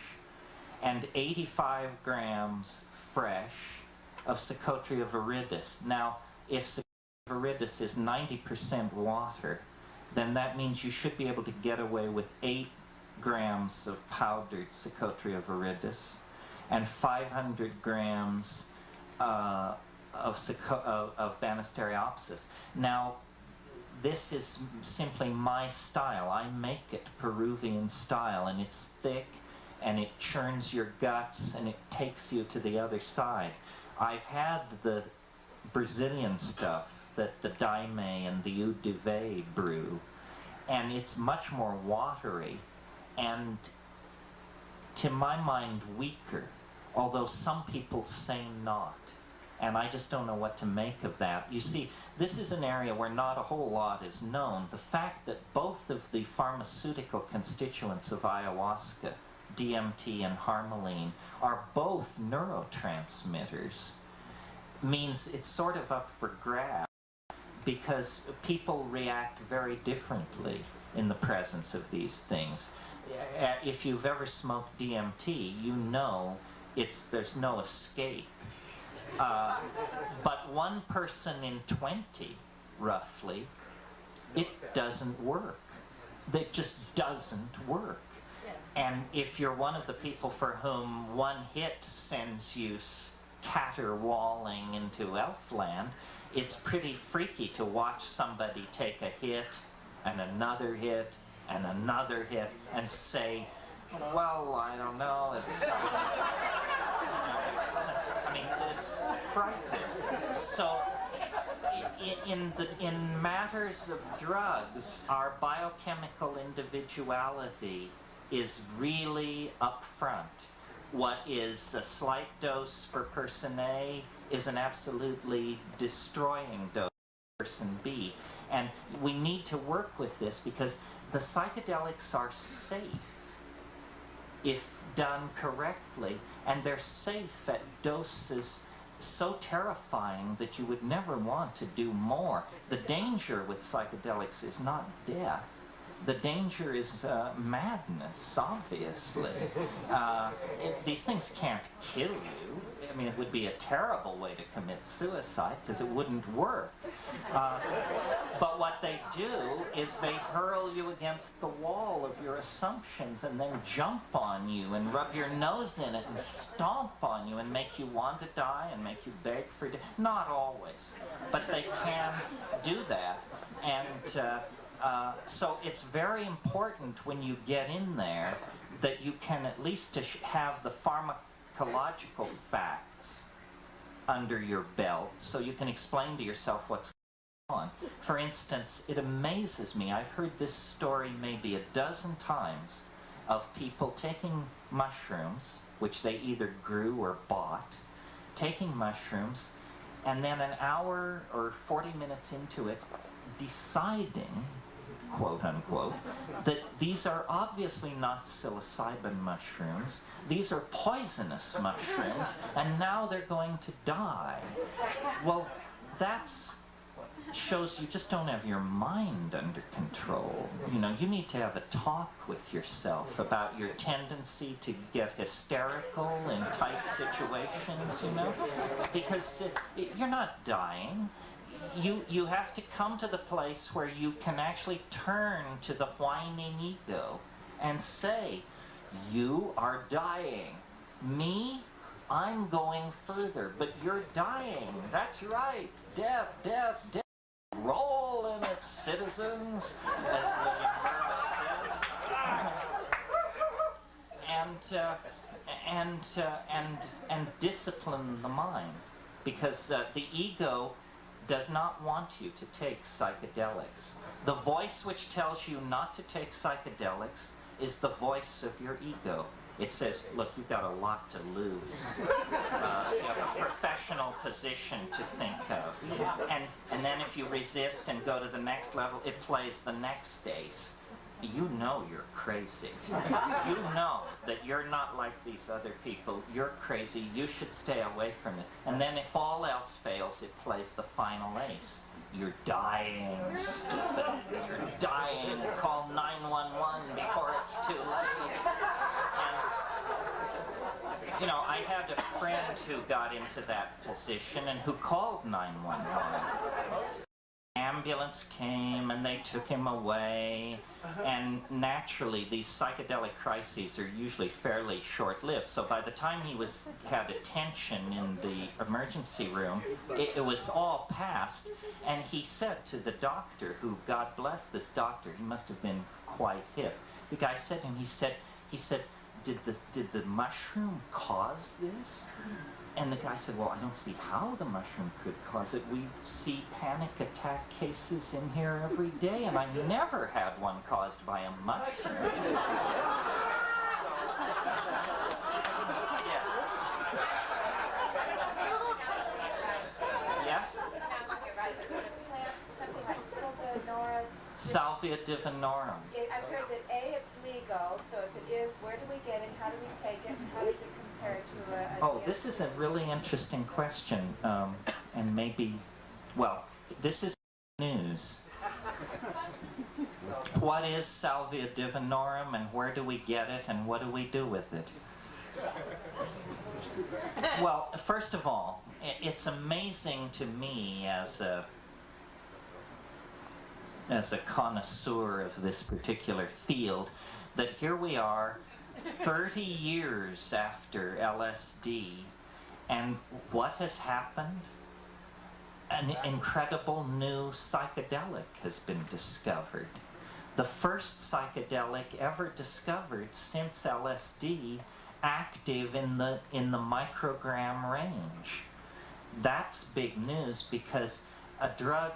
and 85 grams fresh of Psychotria viridis. Now, if Psychotria viridis is 90% water, then that means you should be able to get away with 8 grams of powdered Psychotria viridis and 500 grams of Banisteriopsis. Now, this is simply my style. I make it Peruvian style, and it's thick, and it churns your guts, and it takes you to the other side. I've had the Brazilian stuff that the Daime and the Eau de Vie brew, and it's much more watery, and to my mind weaker, although some people say not. And I just don't know what to make of that. You see, this is an area where not a whole lot is known. The fact that both of the pharmaceutical constituents of ayahuasca, DMT and harmaline, are both neurotransmitters means it's sort of up for grabs, because people react very differently in the presence of these things. If you've ever smoked DMT, you know there's no escape. But 1 person in 20, roughly, it doesn't work. It just doesn't work. And if you're one of the people for whom 1 hit sends you caterwauling into elfland, it's pretty freaky to watch somebody take a hit and another hit and another hit and say, well, I don't know, it's frightening. So in matters of drugs, our biochemical individuality is really up front. What is a slight dose for person A is an absolutely destroying dose person be? And we need to work with this because the psychedelics are safe if done correctly, and they're safe at doses so terrifying that you would never want to do more. The danger with psychedelics is not death. The danger is madness, obviously. These things can't kill you. I mean, it would be a terrible way to commit suicide because it wouldn't work. But what they do is they hurl you against the wall of your assumptions and then jump on you and rub your nose in it and stomp on you and make you want to die and make you beg for death. Not always, but they can do that. And so it's very important when you get in there that you can at least have the pharmacological facts under your belt so you can explain to yourself what's going on. For instance, it amazes me, I've heard this story maybe a dozen times, of people taking mushrooms, which they either grew or bought, taking mushrooms, and then an hour or 40 minutes into it, deciding, quote unquote, that these are obviously not psilocybin mushrooms, these are poisonous mushrooms, and now they're going to die. Well, that shows you just don't have your mind under control. You know, you need to have a talk with yourself about your tendency to get hysterical in tight situations, you know, because you're not dying. You have to come to the place where you can actually turn to the whining ego and say, you are dying. Me, I'm going further, but you're dying. That's right. Death, death, death. Roll in it, citizens, as William Burroughs said. And discipline the mind, because the ego does not want you to take psychedelics. The voice which tells you not to take psychedelics is the voice of your ego. It says, look, you've got a lot to lose. You have a professional position to think of. And then if you resist and go to the next level, it plays the next ace. You know you're crazy. You know that you're not like these other people. You're crazy. You should stay away from it. And then if all else fails, it plays the final ace. You're dying, stupid. You're dying. Call 911 before it's too late. And, you know, I had a friend who got into that position and who called 911. Ambulance came and they took him away, and naturally these psychedelic crises are usually fairly short-lived, so by the time he had attention in the emergency room, it was all past. And he said to the doctor, who, God bless this doctor, he must have been quite hip, the guy said to him, he said, did the mushroom cause this? And the guy said, well, I don't see how the mushroom could cause it. We see panic attack cases in here every day, and I never had one caused by a mushroom. Yes? Salvia divinorum. I've heard that A, it's legal, so if it is, where do we get it, how do we take it, and how does it compare to a Oh, this is a really interesting question, and maybe, well, this is news. What is Salvia divinorum, and where do we get it, and what do we do with it? Well, first of all, it's amazing to me as a connoisseur of this particular field that here we are 30 years after LSD, and what has happened? An incredible new psychedelic has been discovered. The first psychedelic ever discovered since LSD, active in the microgram range. That's big news, because a drug,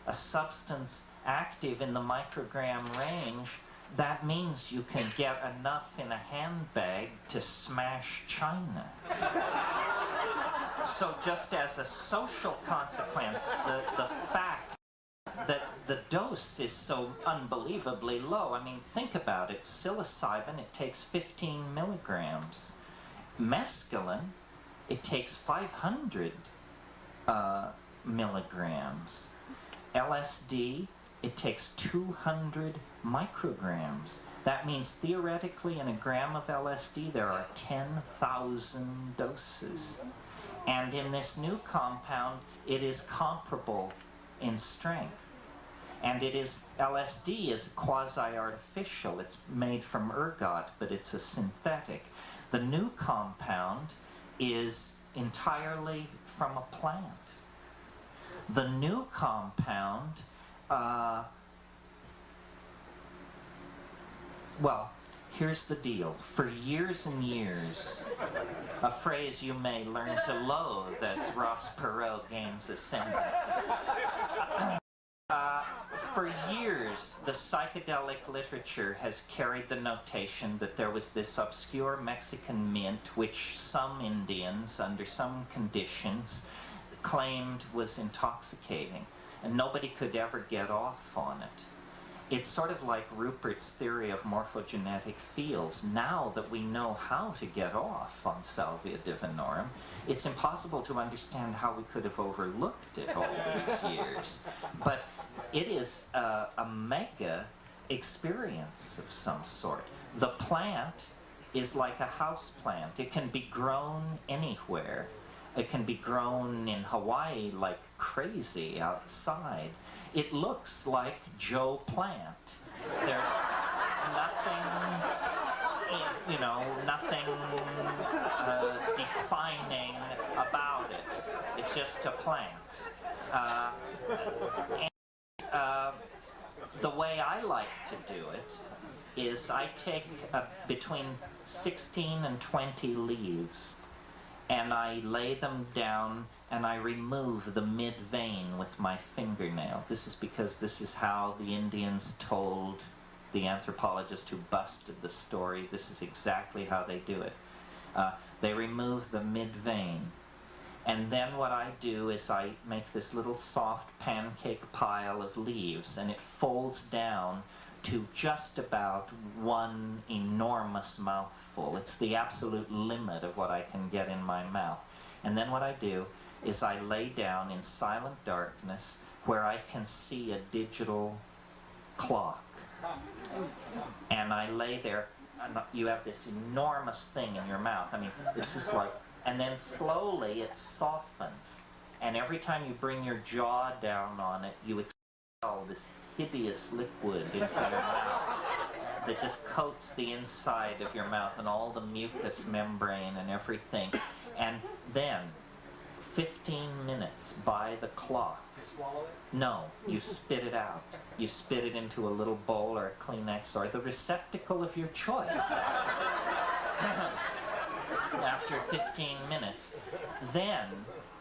a substance active in the microgram range, that means you can get enough in a handbag to smash China. So just as a social consequence, the fact the dose is so unbelievably low. I mean, think about it. Psilocybin, it takes 15 milligrams. Mescaline, it takes 500 milligrams. LSD, it takes 200 micrograms. That means theoretically in a gram of LSD there are 10,000 doses. And in this new compound, it is comparable in strength. And it is, LSD is quasi-artificial. It's made from ergot, but it's a synthetic. The new compound is entirely from a plant. The new compound, well, here's the deal. For years and years, a phrase you may learn to loathe as Ross Perot gains ascendance. For years, the psychedelic literature has carried the notation that there was this obscure Mexican mint which some Indians, under some conditions, claimed was intoxicating, and nobody could ever get off on it. It's sort of like Rupert's theory of morphogenetic fields. Now that we know how to get off on Salvia divinorum, it's impossible to understand how we could have overlooked it all these years. But it is a mega experience of some sort. The plant is like a house plant. It can be grown anywhere. It can be grown in Hawaii like crazy outside. It looks like Joe Plant. There's nothing, you know, nothing defining about it. It's just a plant. The way I like to do it is I take between 16 and 20 leaves, and I lay them down and I remove the mid-vein with my fingernail. This is because this is how the Indians told the anthropologist who busted the story. This is exactly how they do it. They remove the mid-vein. And then what I do is I make this little soft pancake pile of leaves, and it folds down to just about one enormous mouthful. It's the absolute limit of what I can get in my mouth. And then what I do is I lay down in silent darkness where I can see a digital clock. And I lay there, and you have this enormous thing in your mouth. I mean, it's just like, and then slowly it softens. And every time you bring your jaw down on it, you expel this hideous liquid into your mouth that just coats the inside of your mouth and all the mucous membrane and everything. And then 15 minutes by the clock. You swallow it? No, you spit it out. You spit it into a little bowl or a Kleenex or the receptacle of your choice. After 15 minutes. Then,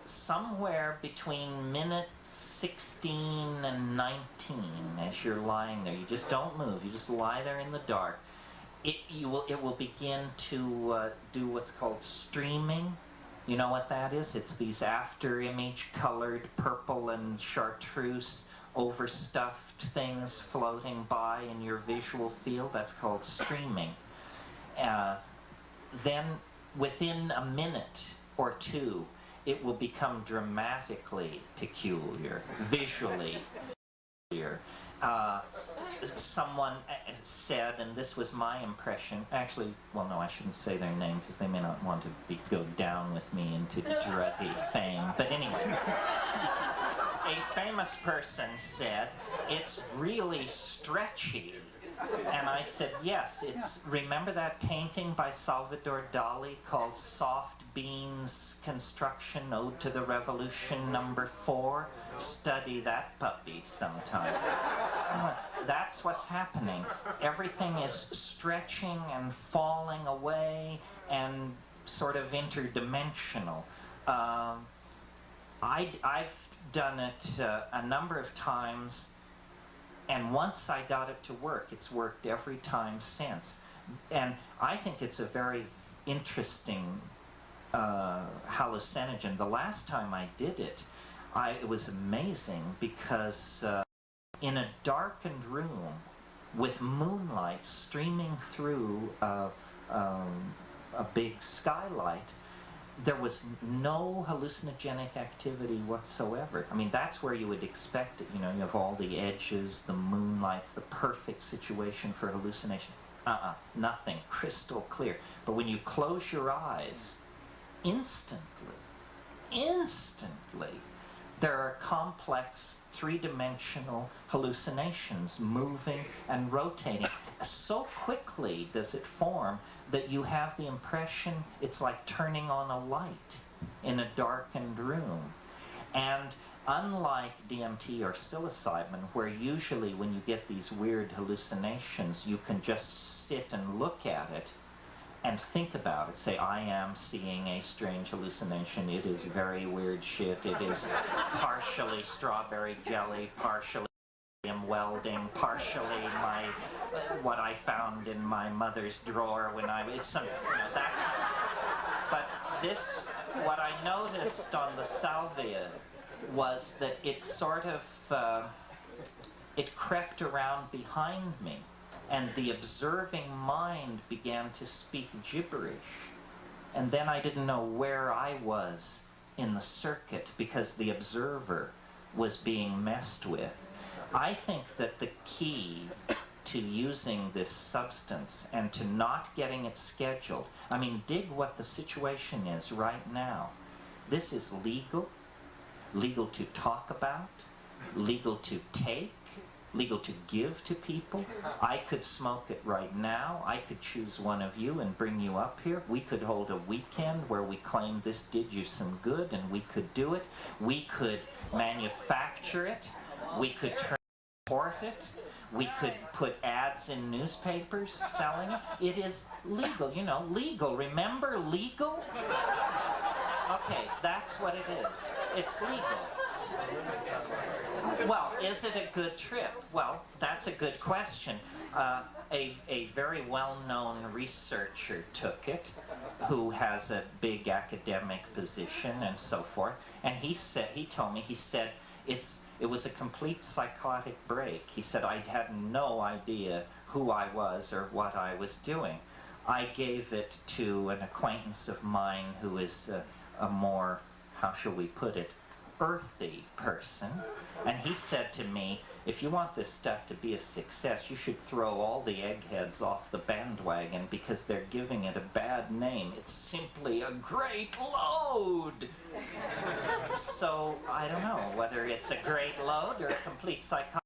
somewhere between minute 16 and 19, as you're lying there, you just don't move, you just lie there in the dark, it will begin to do what's called streaming. You know what that is? It's these after-image colored purple and chartreuse overstuffed things floating by in your visual field. That's called streaming. Then within a minute or two, it will become dramatically peculiar, visually peculiar. Someone said, and this was my impression, actually, well, no, I shouldn't say their name because they may not want to go down with me into druggy fame, but anyway, a famous person said, "It's really stretchy." And I said, yes, it's, remember that painting by Salvador Dali called Soft Beans Construction, Ode to the Revolution #4? Study that puppy sometime. That's what's happening. Everything is stretching and falling away and sort of interdimensional. I've done it a number of times, and once I got it to work, it's worked every time since. And I think it's a very interesting hallucinogen. The last time I did it, it was amazing because in a darkened room with moonlight streaming through a big skylight. There was no hallucinogenic activity whatsoever. I mean, that's where you would expect it. You know, you have all the edges, the moonlights, the perfect situation for hallucination. Nothing. Crystal clear. But when you close your eyes, instantly, there are complex three-dimensional hallucinations moving and rotating. So quickly does it form that you have the impression it's like turning on a light in a darkened room. And unlike DMT or psilocybin, where usually when you get these weird hallucinations, you can just sit and look at it and think about it. Say, I am seeing a strange hallucination. It is very weird shit. It is partially strawberry jelly, partially welding, partially my what I found in my mother's drawer when it's some, that kind of. But this, what I noticed on the salvia was that it sort of it crept around behind me, and the observing mind began to speak gibberish. And then I didn't know where I was in the circuit because the observer was being messed with. I think that the key to using this substance and to not getting it scheduled, I mean, dig what the situation is right now. This is legal to talk about, legal to take, legal to give to people. I could smoke it right now. I could choose one of you and bring you up here. We could hold a weekend where we claim this did you some good, and we could do it. We could manufacture it. We could transport it. We could put ads in newspapers selling it. It is legal, legal. Remember legal? Okay, that's what it is. It's legal. Well, is it a good trip? Well, that's a good question. A very well-known researcher took it, who has a big academic position and so forth, and he told me, it was a complete psychotic break. He said, I had no idea who I was or what I was doing. I gave it to an acquaintance of mine who is a more, how shall we put it, earthy person, and he said to me, if you want this stuff to be a success, you should throw all the eggheads off the bandwagon because they're giving it a bad name. It's simply a great load. So I don't know whether it's a great load or a complete psychotic.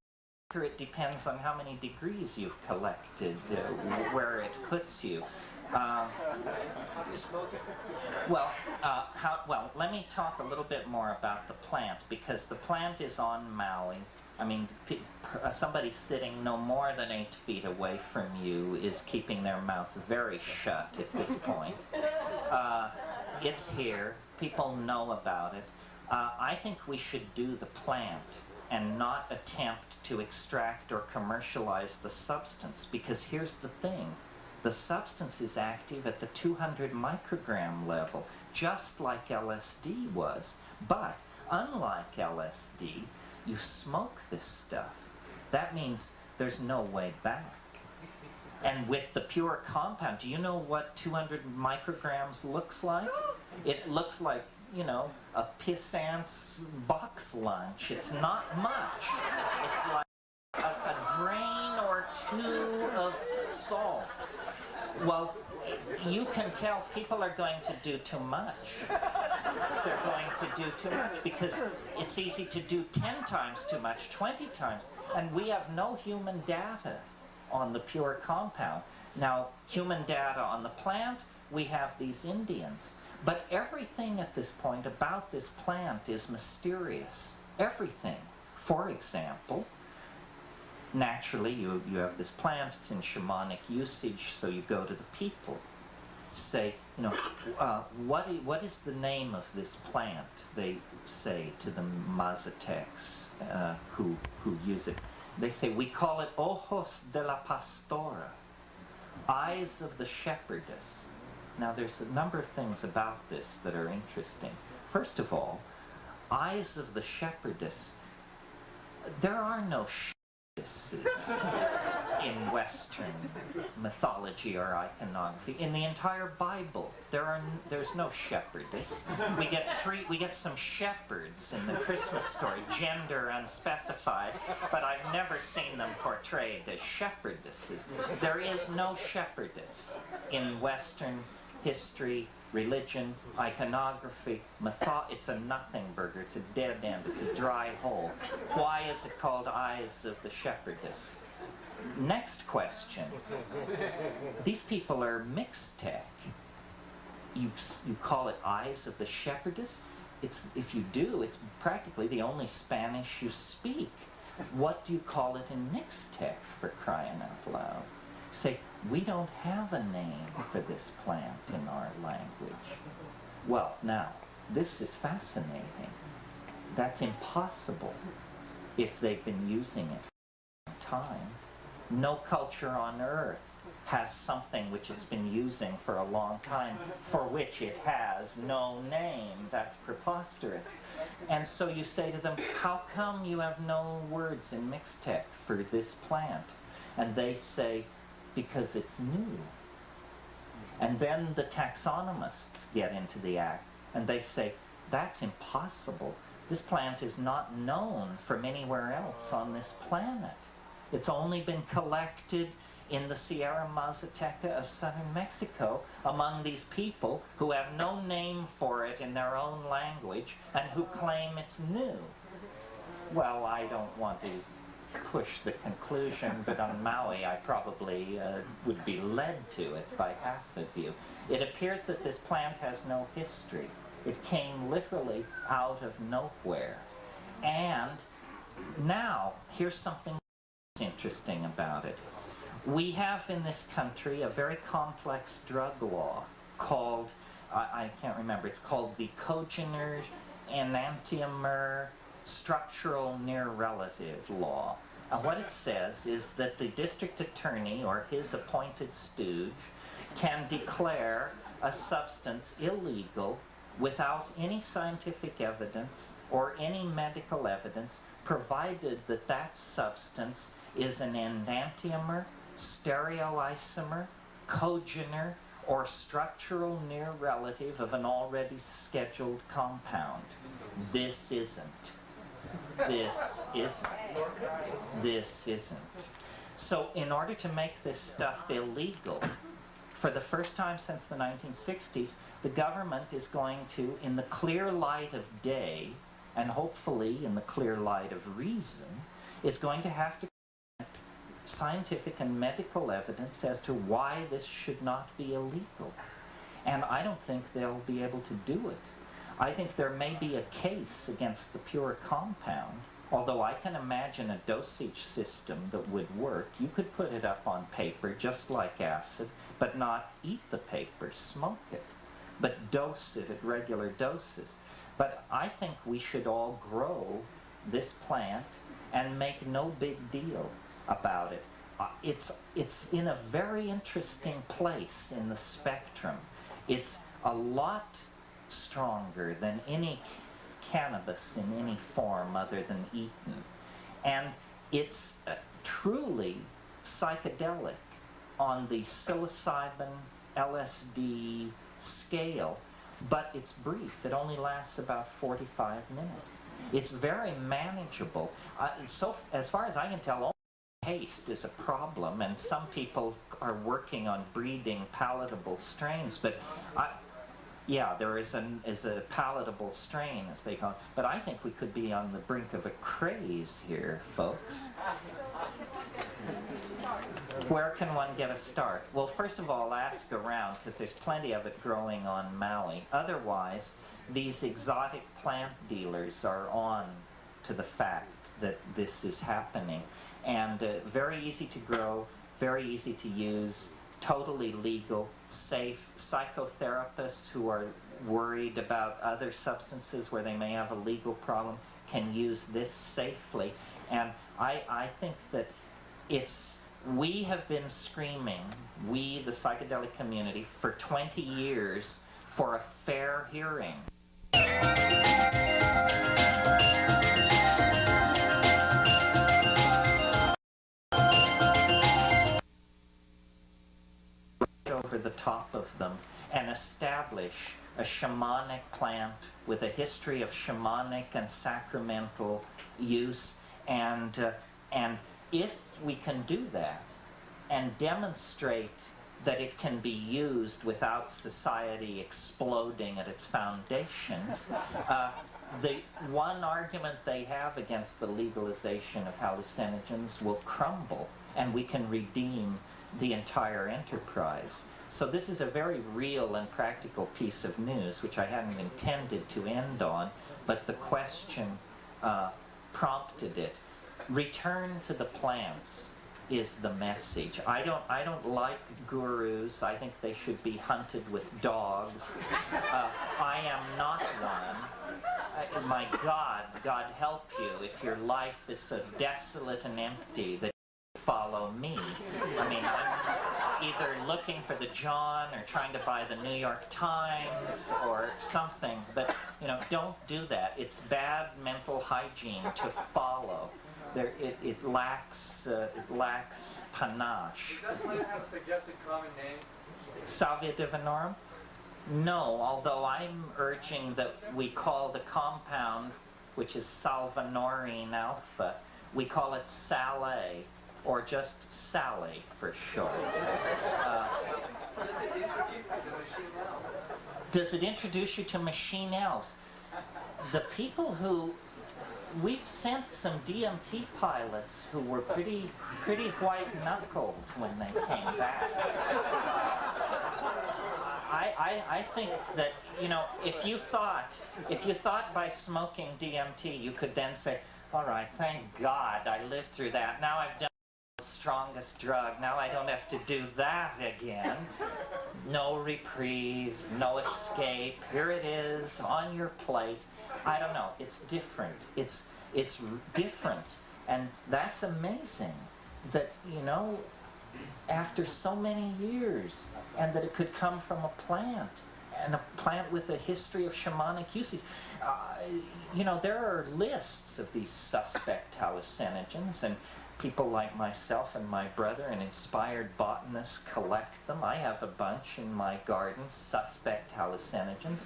It depends on how many degrees you've collected, where it puts you. Well, let me talk a little bit more about the plant, because the plant is on Maui. I mean, somebody sitting no more than 8 feet away from you is keeping their mouth very shut at this point. It's here. People know about it. I think we should do the plant and not attempt to extract or commercialize the substance, because here's the thing. The substance is active at the 200 microgram level, just like LSD was. But unlike LSD, you smoke this stuff. That means there's no way back. And with the pure compound, do you know what 200 micrograms looks like? It looks like, a pissant's box lunch. It's not much. It's like a grain or two of salt. Well, you can tell people are going to do too much. They're going to do too much because it's easy to do 10 times too much, 20 times. And we have no human data on the pure compound. Now, human data on the plant, we have these Indians. But everything at this point about this plant is mysterious. Everything. For example, naturally, you have this plant, it's in shamanic usage, so you go to the people. Say, what is the name of this plant? They say to the Mazatecs who use it. They say, we call it ojos de la pastora, eyes of the shepherdess. Now, there's a number of things about this that are interesting. First of all, eyes of the shepherdess. There are no shepherdesses in Western mythology or iconography. In the entire Bible, there's no shepherdess. We get some shepherds in the Christmas story, gender unspecified, but I've never seen them portrayed as shepherdesses. There is no shepherdess in Western history, religion, iconography, it's a nothing burger, it's a dead end, it's a dry hole. Why is it called Eyes of the Shepherdess? Next question. These people are Mixtec. You call it Eyes of the Shepherdess? If you do, it's practically the only Spanish you speak. What do you call it in Mixtec, for crying out loud? Say, we don't have a name for this plant in our language. Well, now, this is fascinating. That's impossible if they've been using it for some time. No culture on earth has something which it's been using for a long time for which it has no name. That's preposterous. And so you say to them, how come you have no words in Mixtec for this plant? And they say, because it's new. And then the taxonomists get into the act and they say, that's impossible. This plant is not known from anywhere else on this planet. It's only been collected in the Sierra Mazateca of southern Mexico among these people who have no name for it in their own language and who claim it's new. Well, I don't want to push the conclusion, but on Maui I probably would be led to it by half of you. It appears that this plant has no history. It came literally out of nowhere. And now, here's something interesting about it. We have in this country a very complex drug law called, I can't remember, it's called the Cogener Enantiomer Structural Near Relative Law. What it says is that the district attorney or his appointed stooge can declare a substance illegal without any scientific evidence or any medical evidence, provided that that substance is an enantiomer, stereoisomer, cogener, or structural near relative of an already scheduled compound. This isn't. This isn't. This isn't. So in order to make this stuff illegal, for the first time since the 1960s, the government is going to, in the clear light of day, and hopefully in the clear light of reason, is going to have to present scientific and medical evidence as to why this should not be illegal. And I don't think they'll be able to do it. I think there may be a case against the pure compound, although I can imagine a dosage system that would work. You could put it up on paper just like acid, but not eat the paper, smoke it, but dose it at regular doses. But I think we should all grow this plant and make no big deal about it. It's in a very interesting place in the spectrum. It's a lot stronger than any cannabis in any form other than eaten. And it's truly psychedelic on the psilocybin LSD scale, but it's brief. It only lasts about 45 minutes. It's very manageable. So as far as I can tell, only taste is a problem, and some people are working on breeding palatable strains, but yeah, there is a palatable strain, as they call it, but I think we could be on the brink of a craze here, folks. Where can one get a start? Well, first of all, ask around, because there's plenty of it growing on Maui. Otherwise, these exotic plant dealers are on to the fact that this is happening. And very easy to grow, very easy to use, totally legal, safe. Psychotherapists who are worried about other substances where they may have a legal problem can use this safely. And I think that we have been screaming, we, the psychedelic community, for 20 years for a fair hearing. over the top of them and establish a shamanic plant with a history of shamanic and sacramental use, and if we can do that and demonstrate that it can be used without society exploding at its foundations, the one argument they have against the legalization of hallucinogens will crumble, and we can redeem the entire enterprise. So this is a very real and practical piece of news, which I hadn't intended to end on, but the question prompted it. Return to the plants is the message. I don't like gurus. I think they should be hunted with dogs. I am not one. My God, God help you if your life is so desolate and empty that you follow me. I mean, I'm either looking for the John or trying to buy the New York Times or something, but you know, don't do that. It's bad mental hygiene to follow. It lacks panache. Does that plant have a suggested common name? Salvia divinorum? No, although I'm urging that we call the compound, which is salvinorin alpha, we call it Sale, or just Sally for short. Does it introduce you to machine elves? The people who... We've sent some DMT pilots who were pretty white-knuckled when they came back. I think that, you know, if you thought by smoking DMT you could then say, all right, thank God I lived through that. Now I've done the strongest drug. Now I don't have to do that again. No reprieve, no escape. Here it is on your plate. I don't know. It's different. It's different, and that's amazing. That, you know, after so many years, and that it could come from a plant, and a plant with a history of shamanic usage. You know, there are lists of these suspect hallucinogens, and people like myself and my brother, an inspired botanist, collect them. I have a bunch in my garden, suspect hallucinogens.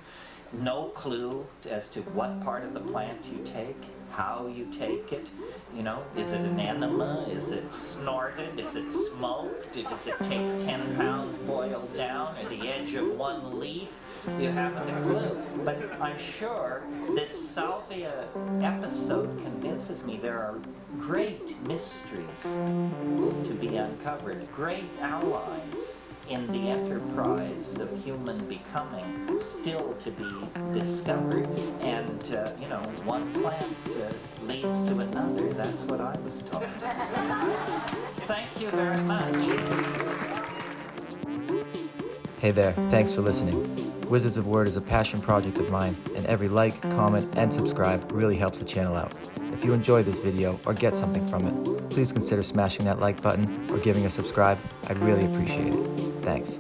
No clue as to what part of the plant you take, how you take it. You know, is it an enema? Is it snorted? Is it smoked? Does it take 10 pounds boiled down, or the edge of one leaf? You haven't a clue. But I'm sure this salvia episode convinces me there are great mysteries to be uncovered, great allies in the enterprise of human becoming still to be discovered. And, you know, one plant leads to another. That's what I was taught. Thank you very much. Hey there, thanks for listening. Wizards of Word is a passion project of mine, and every like, comment, and subscribe really helps the channel out. If you enjoyed this video or get something from it, please consider smashing that like button or giving a subscribe. I'd really appreciate it. Thanks.